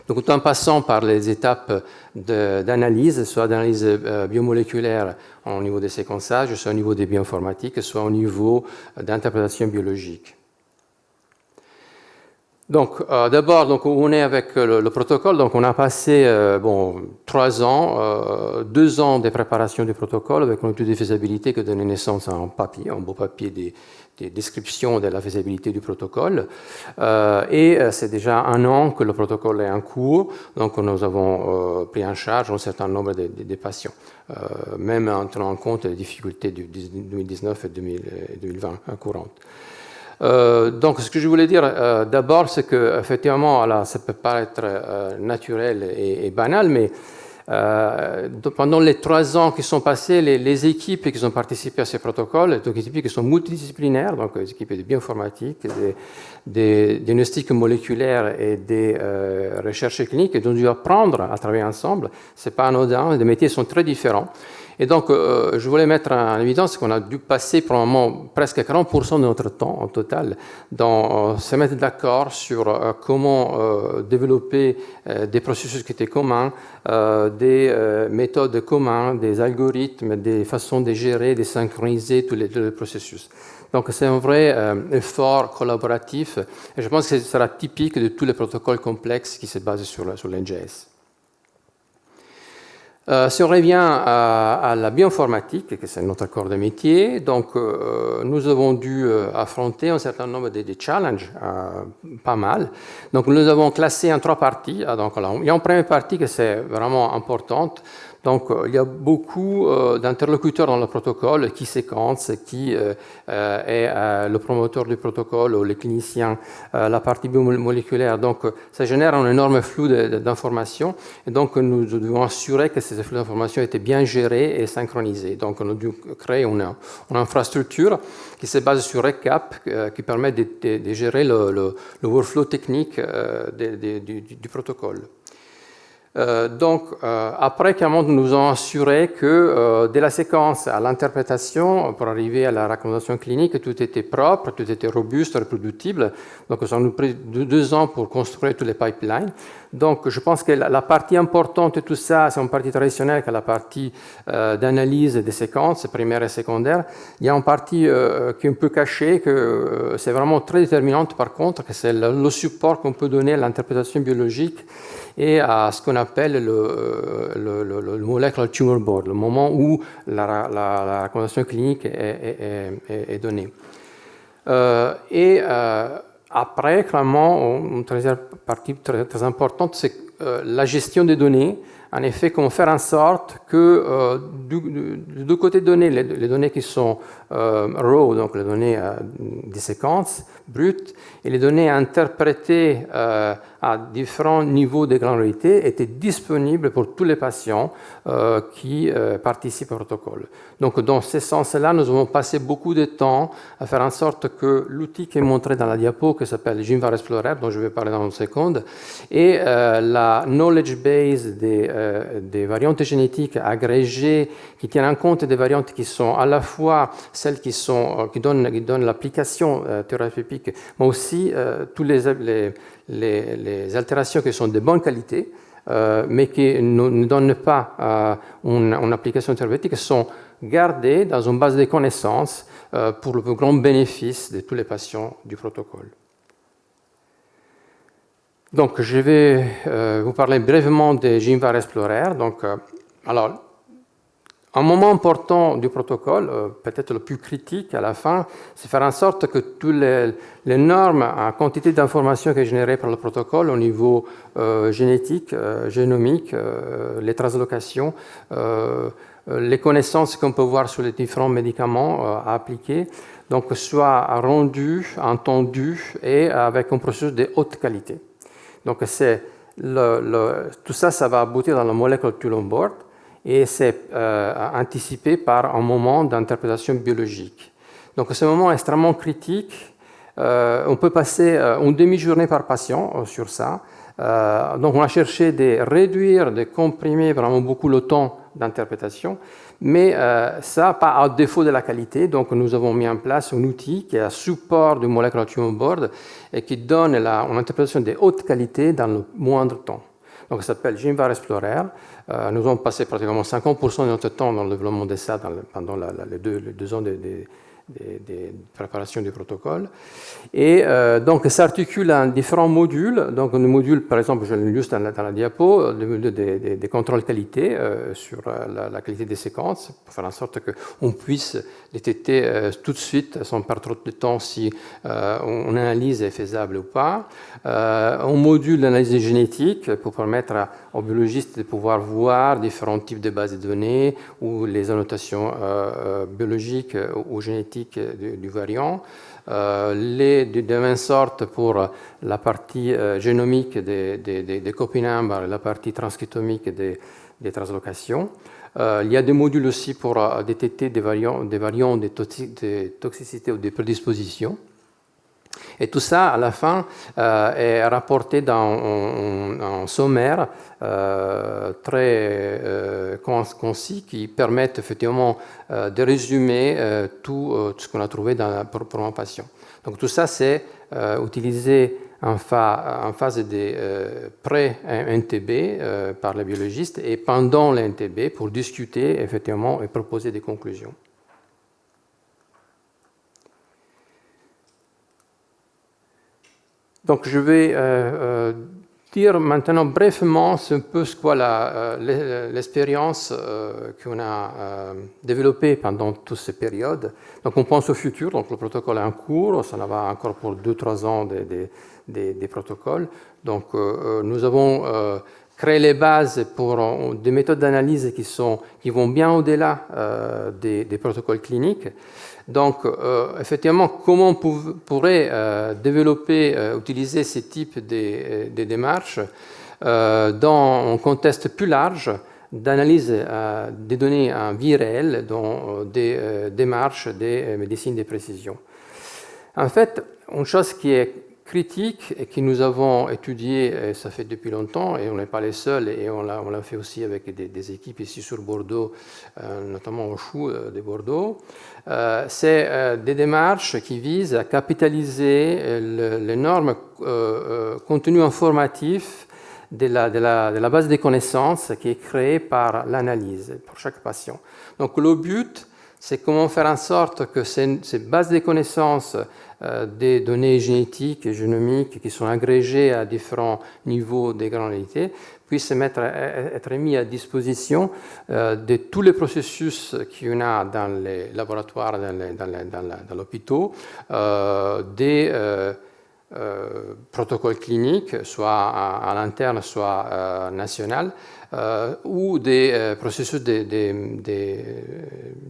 Donc en passant par les étapes d'analyse, soit d'analyse biomoléculaire au niveau des séquençages, soit au niveau des bioinformatiques, soit au niveau d'interprétation biologique. Donc, d'abord, où on est avec le protocole, donc on a passé 3 ans, 2 ans de préparation du protocole avec une étude de faisabilité qui donne naissance à un beau papier des descriptions de la faisabilité du protocole. Et c'est déjà 1 an que le protocole est en cours, donc nous avons pris en charge un certain nombre de patients, même en tenant en compte les difficultés de 2019 et 2020 courantes. Donc, ce que je voulais dire d'abord, c'est que effectivement, là, ça peut paraître naturel et banal, mais pendant les 3 ans qui sont passés, les équipes qui ont participé à ces protocoles, donc des équipes qui sont multidisciplinaires, donc des équipes de bioinformatique, des diagnostics moléculaires et des recherches cliniques, ont dû apprendre à travailler ensemble. C'est pas anodin, les métiers sont très différents. Et donc, je voulais mettre en évidence qu'on a dû passer probablement presque 40% de notre temps en total dans se mettre d'accord sur comment développer des processus qui étaient communs, des méthodes communes, des algorithmes, des façons de gérer, de synchroniser tous les processus. Donc, c'est un vrai effort collaboratif et je pense que ce sera typique de tous les protocoles complexes qui se basent sur l'NGS. Si on revient à la bioinformatique, que c'est notre corps de métier, donc nous avons dû affronter un certain nombre de challenges, pas mal. Donc nous avons classé en 3 parties. Donc, il y a une première partie qui c'est vraiment importante. Donc, il y a beaucoup d'interlocuteurs dans le protocole qui séquencent, qui est le promoteur du protocole ou les cliniciens, la partie biomoléculaire. Donc, ça génère un énorme flux d'informations. Et donc, nous devons assurer que ces flux d'informations étaient bien gérés et synchronisés. Donc, nous devons créer une infrastructure qui se base sur RECAP, qui permet de gérer le workflow technique du protocole. Après, clairement, nous nous avons assuré que dès la séquence à l'interprétation, pour arriver à la recommandation clinique, tout était propre, tout était robuste, reproductible. Donc, ça nous a pris 2 ans pour construire tous les pipelines. Donc, je pense que la partie importante de tout ça, c'est une partie traditionnelle, qui est la partie d'analyse des séquences primaires et secondaires. Il y a une partie qui est un peu cachée, que c'est vraiment très déterminante par contre, que c'est le support qu'on peut donner à l'interprétation biologique et à ce qu'on appelle le molecular tumor board, le moment où la recommandation clinique est donnée. Après, clairement, une partie très importante, c'est la gestion des données. En effet, comment faire en sorte que du deux côtés de données, les données qui sont raw, donc les données des séquences brutes, et les données interprétées à différents niveaux de granularité étaient disponibles pour tous les patients qui participent au protocole. Donc, dans ce sens-là, nous avons passé beaucoup de temps à faire en sorte que l'outil qui est montré dans la diapo, qui s'appelle GenVar Explorer, dont je vais parler dans une seconde, et la knowledge base des variantes génétiques agrégées qui tiennent compte des variantes qui sont à la fois celles qui donnent l'application thérapeutique, mais aussi toutes les altérations qui sont de bonne qualité, mais qui ne donnent pas une application thérapeutique, sont gardées dans une base de connaissances pour le plus grand bénéfice de tous les patients du protocole. Donc, je vais vous parler brièvement de GenVar Explorer. Donc, alors, un moment important du protocole, peut-être le plus critique à la fin, c'est faire en sorte que toutes les normes en quantité d'informations qui est générée par le protocole au niveau génétique, génomique, les translocations, les connaissances qu'on peut voir sur les différents médicaments à appliquer, donc soient rendues, entendues et avec un processus de haute qualité. Donc, tout ça, ça va aboutir dans le molecular tool board et c'est anticipé par un moment d'interprétation biologique. Donc, ce moment est extrêmement critique. On peut passer une demi-journée par patient sur ça. Donc, on a cherché de réduire, de comprimer vraiment beaucoup le temps d'interprétation, mais ça, pas à défaut de la qualité. Donc, nous avons mis en place un outil qui est à support du molecular tumor board et qui donne une interprétation de haute qualité dans le moindre temps. Donc, ça s'appelle GenVar Explorer. Nous avons passé pratiquement 50% de notre temps dans le développement de ça pendant les deux ans de préparation du protocole. Et donc, ça articule en différents modules. Donc, un module, par exemple, je l'illustre dans la diapo, le module des contrôles qualité sur la qualité des séquences, pour faire en sorte qu'on puisse détecter tout de suite, sans perdre trop de temps, si une analyse est faisable ou pas. Un module d'analyse génétique pour permettre aux biologistes de pouvoir voir différents types de bases de données ou les annotations biologiques ou génétiques du variant, de même sorte pour la partie génomique des copy numbers, la partie transcriptomique des translocations. Il y a des modules aussi pour détecter des variants de toxicité ou de prédisposition. Et tout ça, à la fin, est rapporté dans un sommaire très concis qui permet effectivement de résumer tout ce qu'on a trouvé pour un patient. Donc tout ça, c'est utilisé en phase de pré-NTB par les biologistes et pendant l'NTB pour discuter effectivement et proposer des conclusions. Donc, je vais dire maintenant brièvement un peu ce qu'est l'expérience qu'on a développée pendant toutes ces périodes. Donc, on pense au futur. Donc, le protocole est en cours. Ça en va encore pour 2-3 ans des protocoles. Donc, nous avons créer les bases pour des méthodes d'analyse qui vont bien au-delà des protocoles cliniques. Donc, effectivement, comment on pourrait développer, utiliser ce type de démarches dans un contexte plus large d'analyse des données en vie réelle dans des démarches de médecine de précision. En fait, une chose qui est critique et que nous avons étudié, et ça fait depuis longtemps, et on n'est pas les seuls, et on l'a fait aussi avec des équipes ici sur Bordeaux, notamment au CHU de Bordeaux, c'est des démarches qui visent à capitaliser l'énorme contenu informatif de la base de connaissances qui est créée par l'analyse pour chaque patient. Donc le but, c'est comment faire en sorte que ces bases de connaissances des données génétiques et génomiques qui sont agrégées à différents niveaux de granularité puissent être mis à disposition de tous les processus qu'il y a dans les laboratoires, dans l'hôpital, des protocoles cliniques, soit à l'interne, soit national, ou des processus de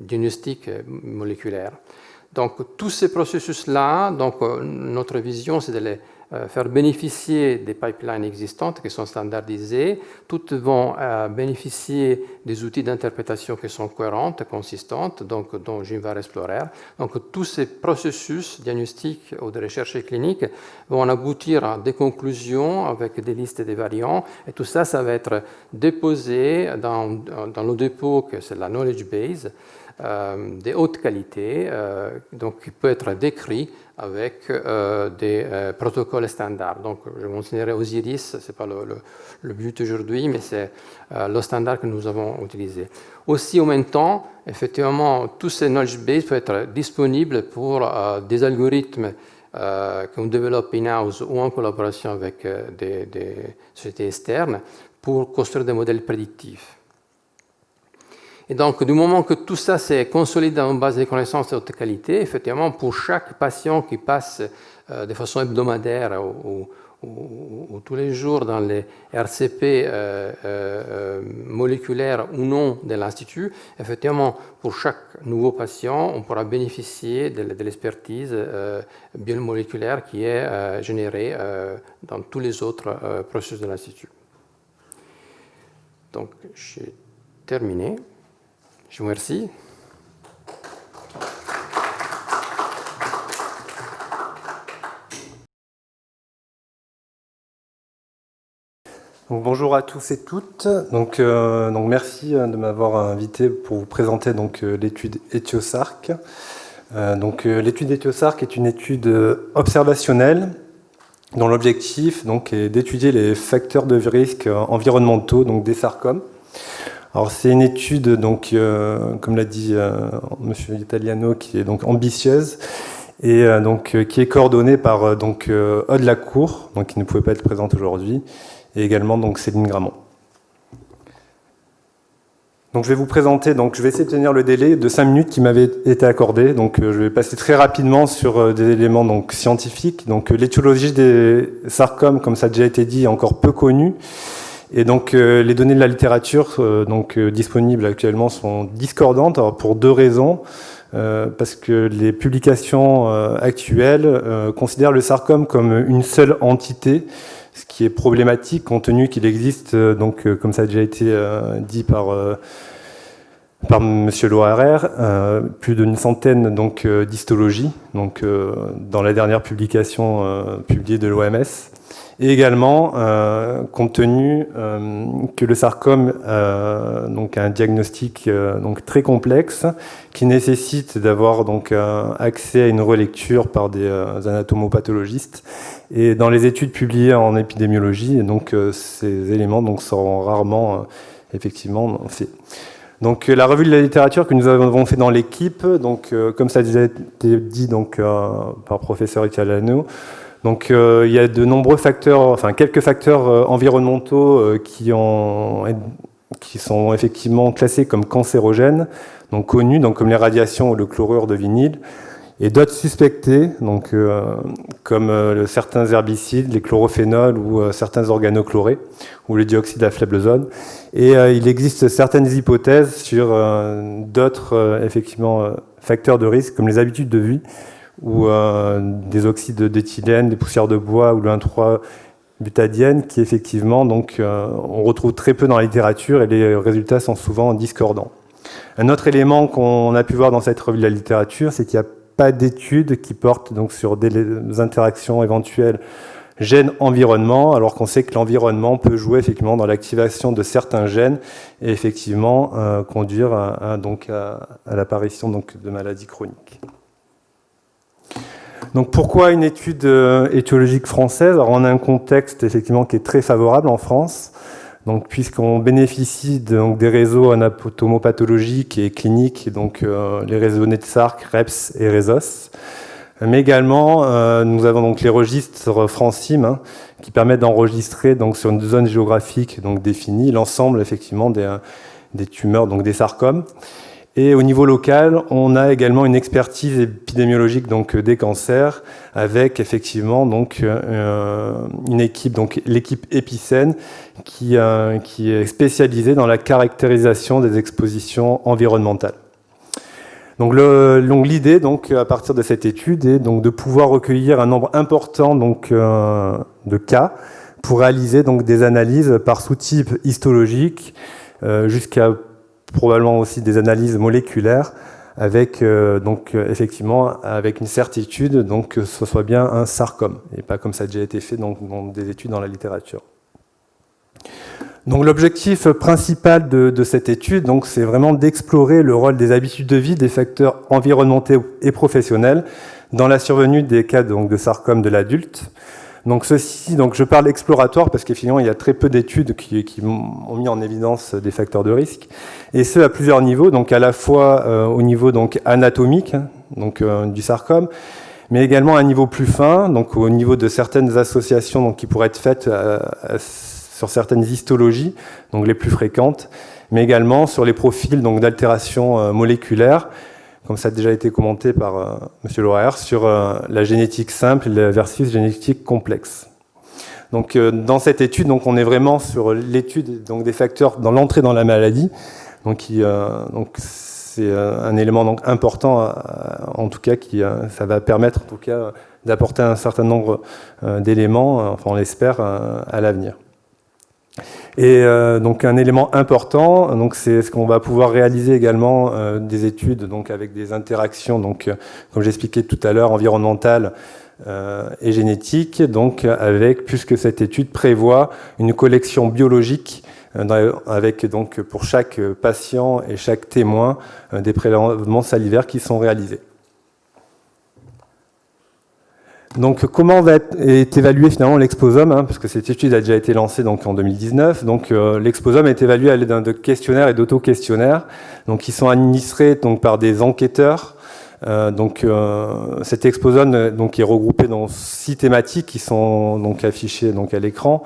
diagnostic moléculaire. Donc, tous ces processus-là, notre vision, c'est de les faire bénéficier des pipelines existantes qui sont standardisées. Toutes vont bénéficier des outils d'interprétation qui sont cohérentes, consistantes, dont Jim va explorer. Donc, tous ces processus diagnostiques ou de recherche clinique vont aboutir à des conclusions avec des listes de variants. Et tout ça, ça va être déposé dans le dépôt, que c'est la knowledge base, de haute qualité, donc qui peut être décrit avec des protocoles standards. Donc, je mentionnerai Osiris, ce n'est pas le but aujourd'hui, mais c'est le standard que nous avons utilisé. Aussi, en même temps, effectivement, tous ces knowledge bases peuvent être disponibles pour des algorithmes qu'on développe in-house ou en collaboration avec des sociétés externes pour construire des modèles prédictifs. Et donc, du moment que tout ça s'est consolidé dans une base de connaissances de haute qualité, effectivement, pour chaque patient qui passe de façon hebdomadaire ou tous les jours dans les RCP moléculaires ou non de l'Institut, effectivement, pour chaque nouveau patient, on pourra bénéficier de l'expertise biomoléculaire qui est générée dans tous les autres processus de l'Institut. Donc, j'ai terminé. Je vous remercie. Donc, bonjour à tous et toutes. Donc merci de m'avoir invité pour vous présenter l'étude ETIOSARC. L'étude ETIOSARC est une étude observationnelle dont l'objectif est d'étudier les facteurs de risque environnementaux des sarcomes. Alors c'est une étude comme l'a dit Monsieur Italiano, qui est ambitieuse et qui est coordonnée par Aude Lacour, qui ne pouvait pas être présente aujourd'hui, et également Céline Gramont. Donc je vais vous présenter, je vais essayer de tenir le délai de 5 minutes qui m'avait été accordé. Je vais passer très rapidement sur des éléments scientifiques. L'étiologie des sarcomes, comme ça a déjà été dit, est encore peu connue. Et les données de la littérature disponibles actuellement sont discordantes, pour deux raisons. Parce que les publications actuelles considèrent le sarcome comme une seule entité, ce qui est problématique compte tenu qu'il existe, comme ça a déjà été dit par Monsieur Loarer, plus d'une centaine d'histologies, dans la dernière publication publiée de l'OMS. Et également, compte tenu que le sarcome a un diagnostic très complexe qui nécessite d'avoir accès à une relecture par des anatomopathologistes. Et dans les études publiées en épidémiologie, ces éléments seront rarement effectivement faits. La revue de la littérature que nous avons fait dans l'équipe, comme ça a déjà été dit par professeur Italiano, il y a de nombreux facteurs, quelques facteurs environnementaux qui sont effectivement classés comme cancérogènes, connus, comme les radiations ou le chlorure de vinyle. et d'autres suspectés, donc, comme certains herbicides, les chlorophénols ou certains organochlorés, ou le dioxyde à faible zone. Et il existe certaines hypothèses sur d'autres effectivement facteurs de risque, comme les habitudes de vie, ou des oxydes d'éthylène, des poussières de bois ou le 1,3-butadiène, qui effectivement donc, on retrouve très peu dans la littérature et les résultats sont souvent discordants. Un autre élément qu'on a pu voir dans cette revue de la littérature, c'est qu'il n'y a pas d'études qui portent donc sur des interactions éventuelles gènes-environnement, alors qu'on sait que l'environnement peut jouer effectivement dans l'activation de certains gènes et effectivement conduire à l'apparition donc, de maladies chroniques. Donc pourquoi une étude étiologique française? Alors on a un contexte effectivement qui est très favorable en France. Donc, puisqu'on bénéficie donc, des réseaux anatomopathologiques et cliniques, donc les réseaux NETSARC, REPS et RESOS. Mais également, nous avons donc les registres FRANCIM qui permettent d'enregistrer donc, sur une zone géographique donc, définie l'ensemble effectivement des tumeurs, donc des sarcomes. Et au niveau local, on a également une expertise épidémiologique donc, des cancers avec effectivement donc, une équipe, donc l'équipe Epicène, qui est spécialisée dans la caractérisation des expositions environnementales. Donc l'idée, donc, à partir de cette étude, est donc, de pouvoir recueillir un nombre important donc, de cas pour réaliser donc, des analyses par sous-type histologique jusqu'à probablement aussi des analyses moléculaires avec donc effectivement avec une certitude donc que ce soit bien un sarcome et pas comme ça a déjà été fait donc, dans des études dans la littérature. Donc l'objectif principal de cette étude donc c'est vraiment d'explorer le rôle des habitudes de vie des facteurs environnementaux et professionnels dans la survenue des cas donc, de sarcome de l'adulte. Donc ceci, donc je parle exploratoire parce qu'effectivement il y a très peu d'études qui ont mis en évidence des facteurs de risque, et ce à plusieurs niveaux, donc à la fois au niveau donc anatomique, donc du sarcome, mais également à un niveau plus fin, donc au niveau de certaines associations donc, qui pourraient être faites sur certaines histologies, donc les plus fréquentes, mais également sur les profils donc d'altération moléculaire, comme ça a déjà été commenté par M. Loaer, sur la génétique simple versus génétique complexe. Donc, dans cette étude, donc, on est vraiment sur l'étude donc, des facteurs dans l'entrée dans la maladie. Donc, c'est un élément donc, important, en tout cas, ça va permettre en tout cas, d'apporter un certain nombre d'éléments, enfin, on l'espère, à l'avenir. Et donc un élément important, donc c'est ce qu'on va pouvoir réaliser également des études donc avec des interactions donc comme j'expliquais tout à l'heure environnementales et génétiques, donc avec puisque cette étude prévoit une collection biologique avec donc pour chaque patient et chaque témoin des prélèvements salivaires qui sont réalisés. Donc, comment est évalué finalement l'exposome, parce que cette étude a déjà été lancée donc, en 2019. Donc, l'exposome est évalué à l'aide d'un questionnaire et d'auto-questionnaires, donc qui sont administrés donc par des enquêteurs. Cet exposome donc est regroupé dans 6 thématiques qui sont donc affichées donc à l'écran.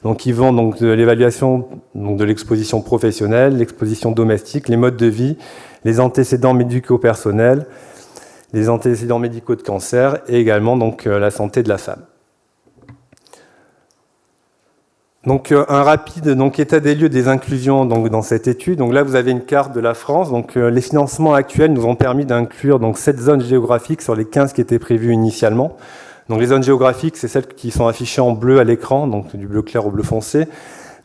Donc, ils vont donc de l'évaluation donc de l'exposition professionnelle, l'exposition domestique, les modes de vie, les antécédents médico-personnels, les antécédents médicaux de cancer et également donc, la santé de la femme. Donc un rapide donc, état des lieux des inclusions donc, dans cette étude. Donc là, vous avez une carte de la France. Donc, les financements actuels nous ont permis d'inclure donc, 7 zones géographiques sur les 15 qui étaient prévues initialement. Donc les zones géographiques, c'est celles qui sont affichées en bleu à l'écran, donc du bleu clair au bleu foncé.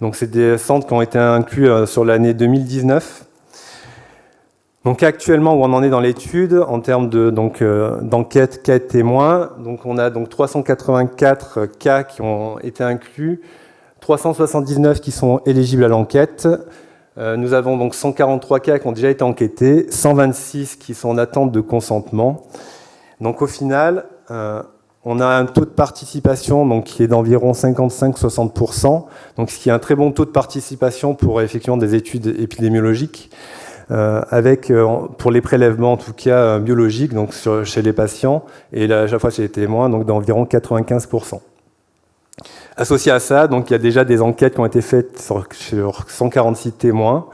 Donc c'est des centres qui ont été inclus sur l'année 2019. Donc actuellement, où on en est dans l'étude, en termes d'enquête cas témoins, donc on a donc 384 cas qui ont été inclus, 379 qui sont éligibles à l'enquête. Nous avons donc 143 cas qui ont déjà été enquêtés, 126 qui sont en attente de consentement. Donc au final, on a un taux de participation donc, qui est d'environ 55-60%, donc ce qui est un très bon taux de participation pour effectivement des études épidémiologiques. Avec, pour les prélèvements en tout cas biologiques, donc chez les patients, et à chaque fois chez les témoins, donc d'environ 95%. Associé à ça, donc il y a déjà des enquêtes qui ont été faites sur 146 témoins,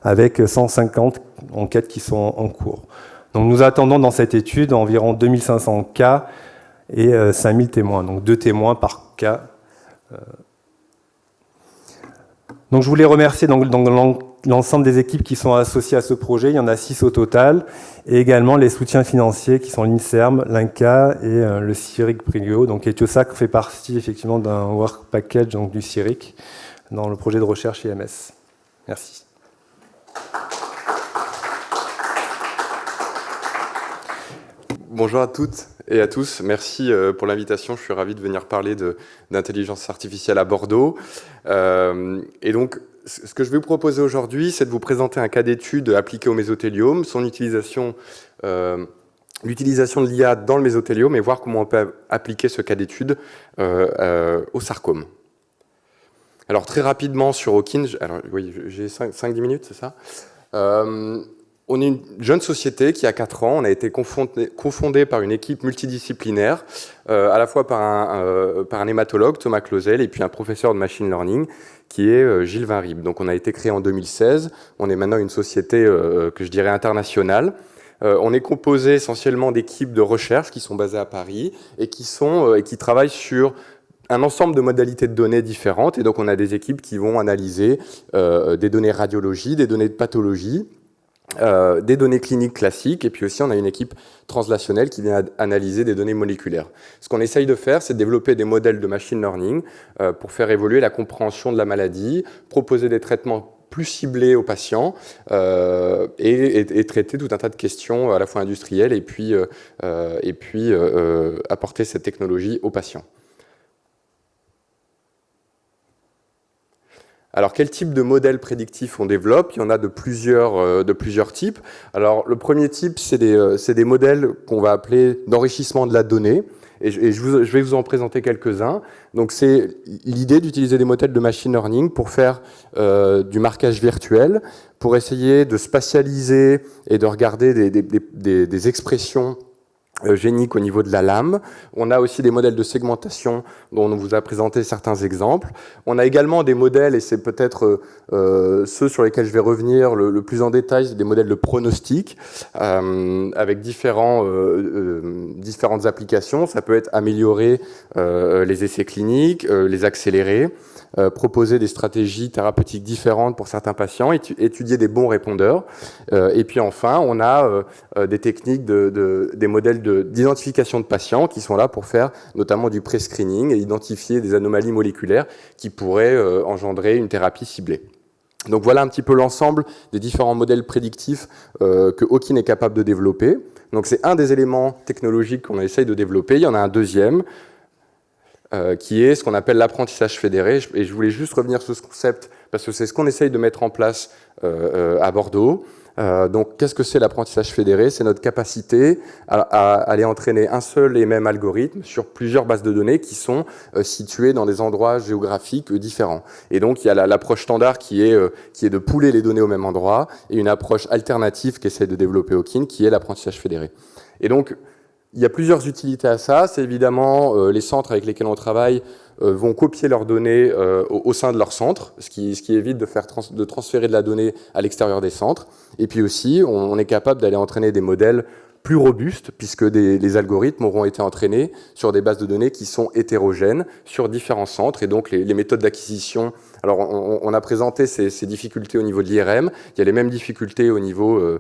avec 150 enquêtes qui sont en cours. Donc nous attendons dans cette étude environ 2500 cas et 5000 témoins, donc 2 témoins par cas. Donc je voulais remercier l'ensemble des équipes qui sont associées à ce projet, il y en a 6 au total, et également les soutiens financiers qui sont l'INSERM, l'INCA et le CIRIC Prilio. Donc Etiosac fait partie effectivement d'un work package donc, du CIRIC dans le projet de recherche IMS. Merci. Bonjour à toutes et à tous. Merci pour l'invitation. Je suis ravi de venir parler d'intelligence artificielle à Bordeaux. Et donc, ce que je vais vous proposer aujourd'hui, c'est de vous présenter un cas d'étude appliqué au mésothéliome, son utilisation, l'utilisation de l'IA dans le mésothéliome et voir comment on peut appliquer ce cas d'étude au sarcome. Alors, très rapidement sur Owkin, oui, j'ai 5-10 minutes, c'est ça ? On est une jeune société qui a 4 ans. On a été cofondé par une équipe multidisciplinaire, à la fois par un hématologue, Thomas Clausel, et puis un professeur de machine learning, qui est Gilles Vinrib. Donc on a été créé en 2016. On est maintenant une société que je dirais internationale. On est composé essentiellement d'équipes de recherche qui sont basées à Paris et qui travaillent sur un ensemble de modalités de données différentes. Et donc on a des équipes qui vont analyser des données radiologie, des données de pathologie, des données cliniques classiques, et puis aussi on a une équipe translationnelle qui vient analyser des données moléculaires. Ce qu'on essaye de faire, c'est de développer des modèles de machine learning pour faire évoluer la compréhension de la maladie, proposer des traitements plus ciblés aux patients et traiter tout un tas de questions à la fois industrielles et puis apporter cette technologie aux patients. Alors, quel type de modèle prédictif on développe? Il y en a de plusieurs types. Alors, le premier type, c'est des modèles qu'on va appeler d'enrichissement de la donnée. Et je vais vous en présenter quelques-uns. Donc, c'est l'idée d'utiliser des modèles de machine learning pour faire du marquage virtuel, pour essayer de spatialiser et de regarder des expressions géniques au niveau de la lame. On a aussi des modèles de segmentation dont on vous a présenté certains exemples. On a également des modèles, et c'est peut-être ceux sur lesquels je vais revenir le plus en détail, c'est des modèles de pronostic avec différentes applications. Ça peut être améliorer les essais cliniques, les accélérer, proposer des stratégies thérapeutiques différentes pour certains patients, étudier des bons répondeurs. Et puis enfin, on a des techniques, des modèles d'identification de patients qui sont là pour faire notamment du pré-screening et identifier des anomalies moléculaires qui pourraient engendrer une thérapie ciblée. Donc voilà un petit peu l'ensemble des différents modèles prédictifs que Owkin est capable de développer. Donc c'est un des éléments technologiques qu'on essaye de développer. Il y en a un deuxième qui est ce qu'on appelle l'apprentissage fédéré. Et je voulais juste revenir sur ce concept parce que c'est ce qu'on essaye de mettre en place à Bordeaux. Donc, qu'est-ce que c'est l'apprentissage fédéré? C'est notre capacité à aller entraîner un seul et même algorithme sur plusieurs bases de données qui sont situées dans des endroits géographiques différents. Et donc, il y a l'approche standard qui est de pooler les données au même endroit et une approche alternative qu'essaie de développer Owkin qui est l'apprentissage fédéré. Et donc, il y a plusieurs utilités à ça. C'est évidemment les centres avec lesquels on travaille vont copier leurs données au sein de leur centre, ce qui évite de transférer de la donnée à l'extérieur des centres. Et puis aussi, on est capable d'aller entraîner des modèles plus robustes, puisque les algorithmes auront été entraînés sur des bases de données qui sont hétérogènes sur différents centres. Et donc, les méthodes d'acquisition... Alors, on a présenté ces difficultés au niveau de l'IRM. Il y a les mêmes difficultés au niveau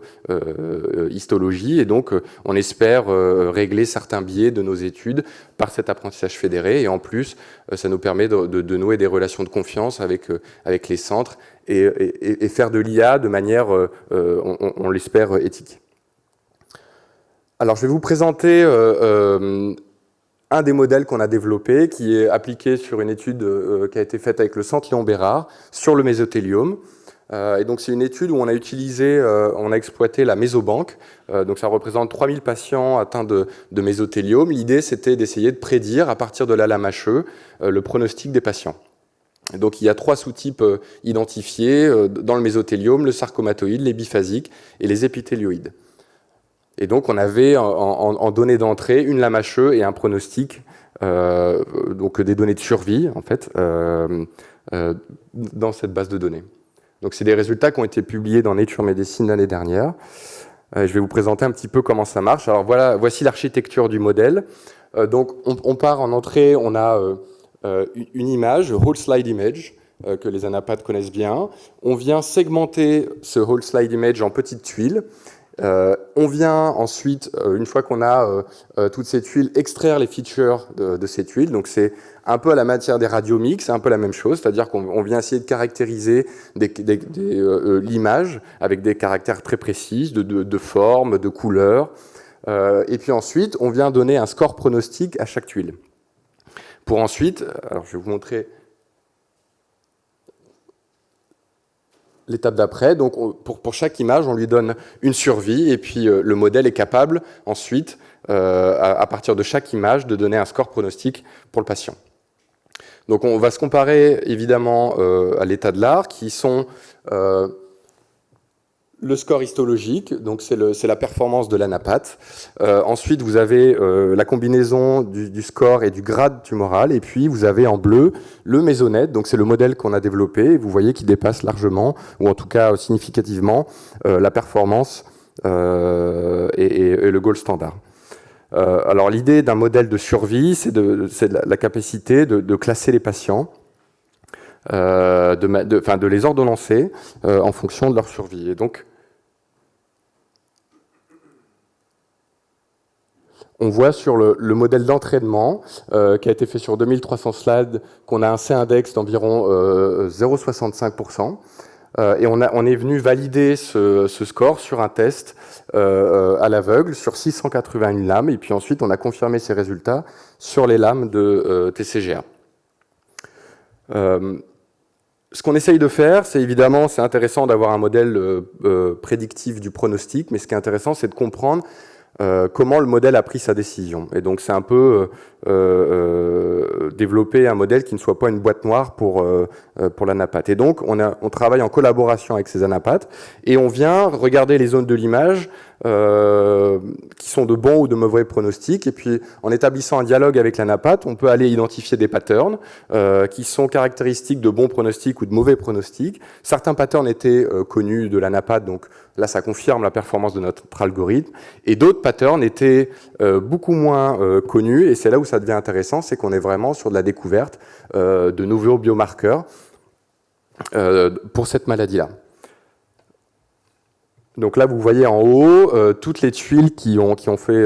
histologie. Et donc, on espère régler certains biais de nos études par cet apprentissage fédéré. Et en plus, ça nous permet de nouer des relations de confiance avec les centres et faire de l'IA de manière, on l'espère, éthique. Alors, je vais vous présenter un des modèles qu'on a développé, qui est appliqué sur une étude qui a été faite avec le Centre Léon Bérard sur le mésothéliome. Et donc, c'est une étude où on a exploité la mésobanque. Donc, ça représente 3000 patients atteints de mésothéliome. L'idée, c'était d'essayer de prédire, à partir de la lame HE, le pronostic des patients. Donc, il y a 3 sous-types identifiés dans le mésothéliome, le sarcomatoïde, les biphasiques et les épithélioïdes. Et donc, on avait en données d'entrée une lame HE et un pronostic, donc des données de survie, en fait, dans cette base de données. Donc, c'est des résultats qui ont été publiés dans Nature Medicine l'année dernière. Je vais vous présenter un petit peu comment ça marche. Alors voilà, voici l'architecture du modèle. Donc on part en entrée, on a une image, whole slide image, que les anapathes connaissent bien. On vient segmenter ce whole slide image en petites tuiles. On vient ensuite, une fois qu'on a toutes ces tuiles, extraire les features de ces tuiles. Donc c'est un peu à la matière des radiomix, c'est un peu la même chose, c'est-à-dire qu'on vient essayer de caractériser l'image avec des caractères très précis, de forme, de couleur. Et puis ensuite, on vient donner un score pronostic à chaque tuile. Pour ensuite, alors je vais vous montrer l'étape d'après. Donc pour chaque image, on lui donne une survie et puis le modèle est capable ensuite, à partir de chaque image, de donner un score pronostic pour le patient. Donc on va se comparer évidemment à l'état de l'art qui sont le score histologique, donc c'est la performance de l'anapathe. Ensuite, vous avez la combinaison du score et du grade tumoral. Et puis, vous avez en bleu le mésonette, donc c'est le modèle qu'on a développé. Vous voyez qu'il dépasse largement, ou en tout cas significativement, la performance et le gold standard. Alors, l'idée d'un modèle de survie, c'est la capacité de classer les patients, de les ordonnancer en fonction de leur survie. Et donc, on voit sur le modèle d'entraînement qui a été fait sur 2300 slides qu'on a un C-index d'environ 0,65%. Et on est venu valider ce score sur un test à l'aveugle sur 681 lames. Et puis ensuite, on a confirmé ces résultats sur les lames de TCGA. Ce qu'on essaye de faire, c'est évidemment, c'est intéressant d'avoir un modèle prédictif du pronostic, mais ce qui est intéressant, c'est de comprendre comment le modèle a pris sa décision. Et donc c'est un peu développer un modèle qui ne soit pas une boîte noire pour l'anapathe. Et donc on travaille en collaboration avec ces anapathes et on vient regarder les zones de l'image qui sont de bons ou de mauvais pronostics. Et puis en établissant un dialogue avec l'anapathe, on peut aller identifier des patterns qui sont caractéristiques de bons pronostics ou de mauvais pronostics. Certains patterns étaient connus de l'anapathe, donc là ça confirme la performance de notre algorithme. Et d'autres patterns étaient beaucoup moins connus, et c'est là où ça devient intéressant, c'est qu'on est vraiment sur de la découverte de nouveaux biomarqueurs pour cette maladie-là. Donc là, vous voyez en haut toutes les tuiles qui ont fait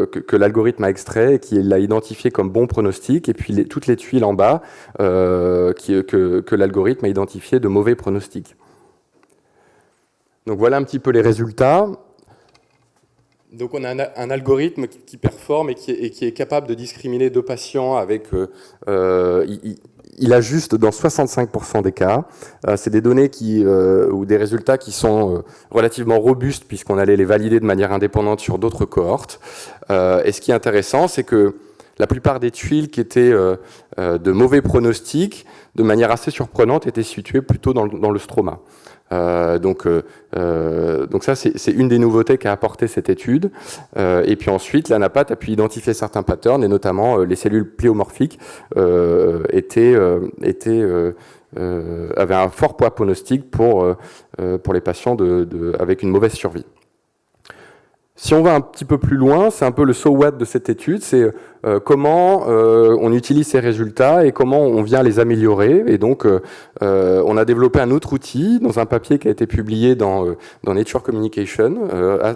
que l'algorithme a extrait et qu'il a identifié comme bon pronostic, et puis toutes les tuiles en bas que l'algorithme a identifié de mauvais pronostics. Donc voilà un petit peu les résultats. Donc on a un algorithme qui performe et qui est capable de discriminer deux patients avec... il ajuste dans 65% des cas. C'est des données ou des résultats qui sont relativement robustes puisqu'on allait les valider de manière indépendante sur d'autres cohortes. Et ce qui est intéressant, c'est que la plupart des tuiles qui étaient de mauvais pronostics, de manière assez surprenante, étaient situées plutôt dans le stroma. Donc ça, c'est une des nouveautés qu'a apporté cette étude. Et puis ensuite, l'anapathe a pu identifier certains patterns, et notamment les cellules pléomorphiques avaient un fort poids pronostic pour les patients avec une mauvaise survie. Si on va un petit peu plus loin, c'est un peu le so what de cette étude, c'est comment on utilise ces résultats et comment on vient les améliorer. Et donc, on a développé un autre outil dans un papier qui a été publié dans Nature Communication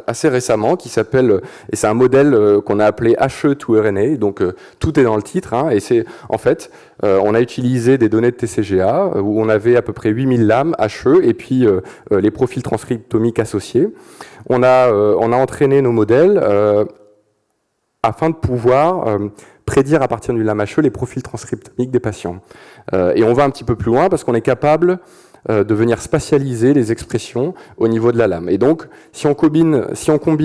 assez récemment, qui s'appelle, et c'est un modèle qu'on a appelé HE2RNA, donc tout est dans le titre, hein, et c'est en fait, on a utilisé des données de TCGA où on avait à peu près 8000 lames HE et puis les profils transcriptomiques associés. On a entraîné nos modèles afin de pouvoir prédire à partir du lame HE les profils transcriptomiques des patients. Et on va un petit peu plus loin parce qu'on est capable de venir spatialiser les expressions au niveau de la lame. Et donc, si on combine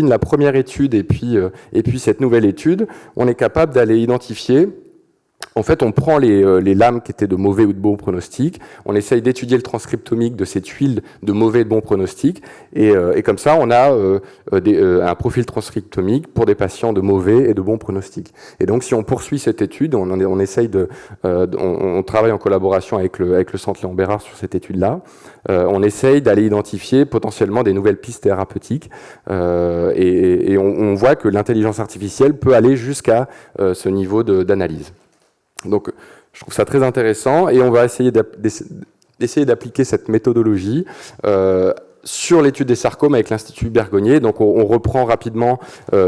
la première étude et puis cette nouvelle étude, on est capable d'aller identifier En fait, on prend les lames qui étaient de mauvais ou de bons pronostics, on essaye d'étudier le transcriptomique de ces tuiles de mauvais et de bons pronostics, et comme ça, on a un profil transcriptomique pour des patients de mauvais et de bons pronostics. Et donc, si on poursuit cette étude, on essaye on travaille en collaboration avec le Centre Léon Bérard sur cette étude-là, on essaye d'aller identifier potentiellement des nouvelles pistes thérapeutiques, et on voit que l'intelligence artificielle peut aller jusqu'à ce niveau d'analyse. Donc, je trouve ça très intéressant et on va essayer d'appliquer cette méthodologie sur l'étude des sarcomes avec l'Institut Bergonié. Donc, on reprend rapidement les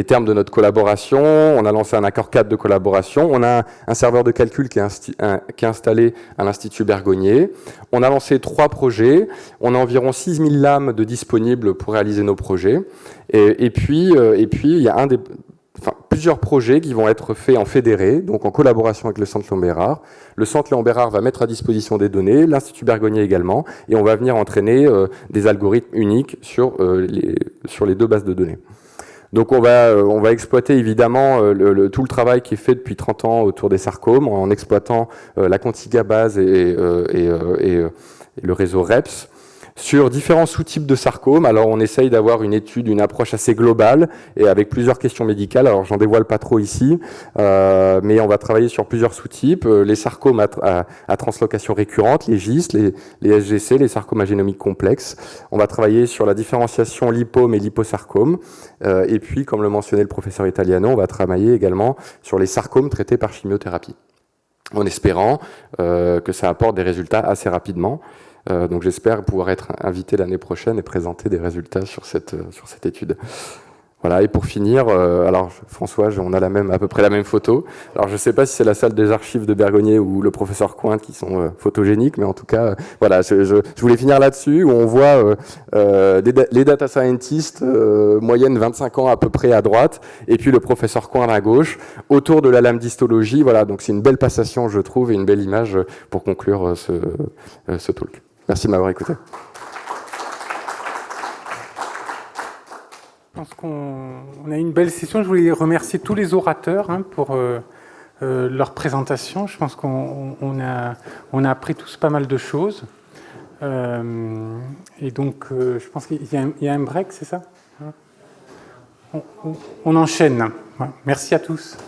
termes de notre collaboration. On a lancé un accord cadre de collaboration. On a un serveur de calcul qui est installé à l'Institut Bergonié. On a lancé 3 projets. On a environ 6000 lames de disponibles pour réaliser nos projets. Et puis, il y a plusieurs projets qui vont être faits en fédéré, donc en collaboration avec le Centre Léon Bérard. Le Centre Léon Bérard va mettre à disposition des données, l'Institut Bergonié également, et on va venir entraîner des algorithmes uniques sur les 2 bases de données. Donc on va exploiter évidemment tout le travail qui est fait depuis 30 ans autour des sarcomes, en exploitant la Contiga base et le réseau REPS. Sur différents sous-types de sarcomes, alors on essaye d'avoir une approche assez globale et avec plusieurs questions médicales. Alors j'en dévoile pas trop ici, mais on va travailler sur plusieurs sous-types. Les sarcomes à translocation récurrente, les GIST, les SGC, les sarcomes à génomique complexe. On va travailler sur la différenciation lipome et liposarcome. Et puis, comme le mentionnait le professeur Italiano, on va travailler également sur les sarcomes traités par chimiothérapie, en espérant que ça apporte des résultats assez rapidement. Donc j'espère pouvoir être invité l'année prochaine et présenter des résultats sur cette étude. Voilà, et pour finir, alors François, on a à peu près la même photo. Alors je ne sais pas si c'est la salle des archives de Bergonié ou le professeur Cointe qui sont photogéniques, mais en tout cas, voilà, je voulais finir là-dessus, où on voit les data scientists, moyenne 25 ans à peu près à droite, et puis le professeur Cointe à gauche, autour de la lame d'histologie. Voilà, donc c'est une belle passation, je trouve, et une belle image pour conclure ce talk. Merci de m'avoir écouté. Je pense qu'on a eu une belle session. Je voulais remercier tous les orateurs pour leur présentation. Je pense qu'on a appris tous pas mal de choses. Et donc, je pense qu'il y a un break, c'est ça ? On enchaîne. Merci à tous.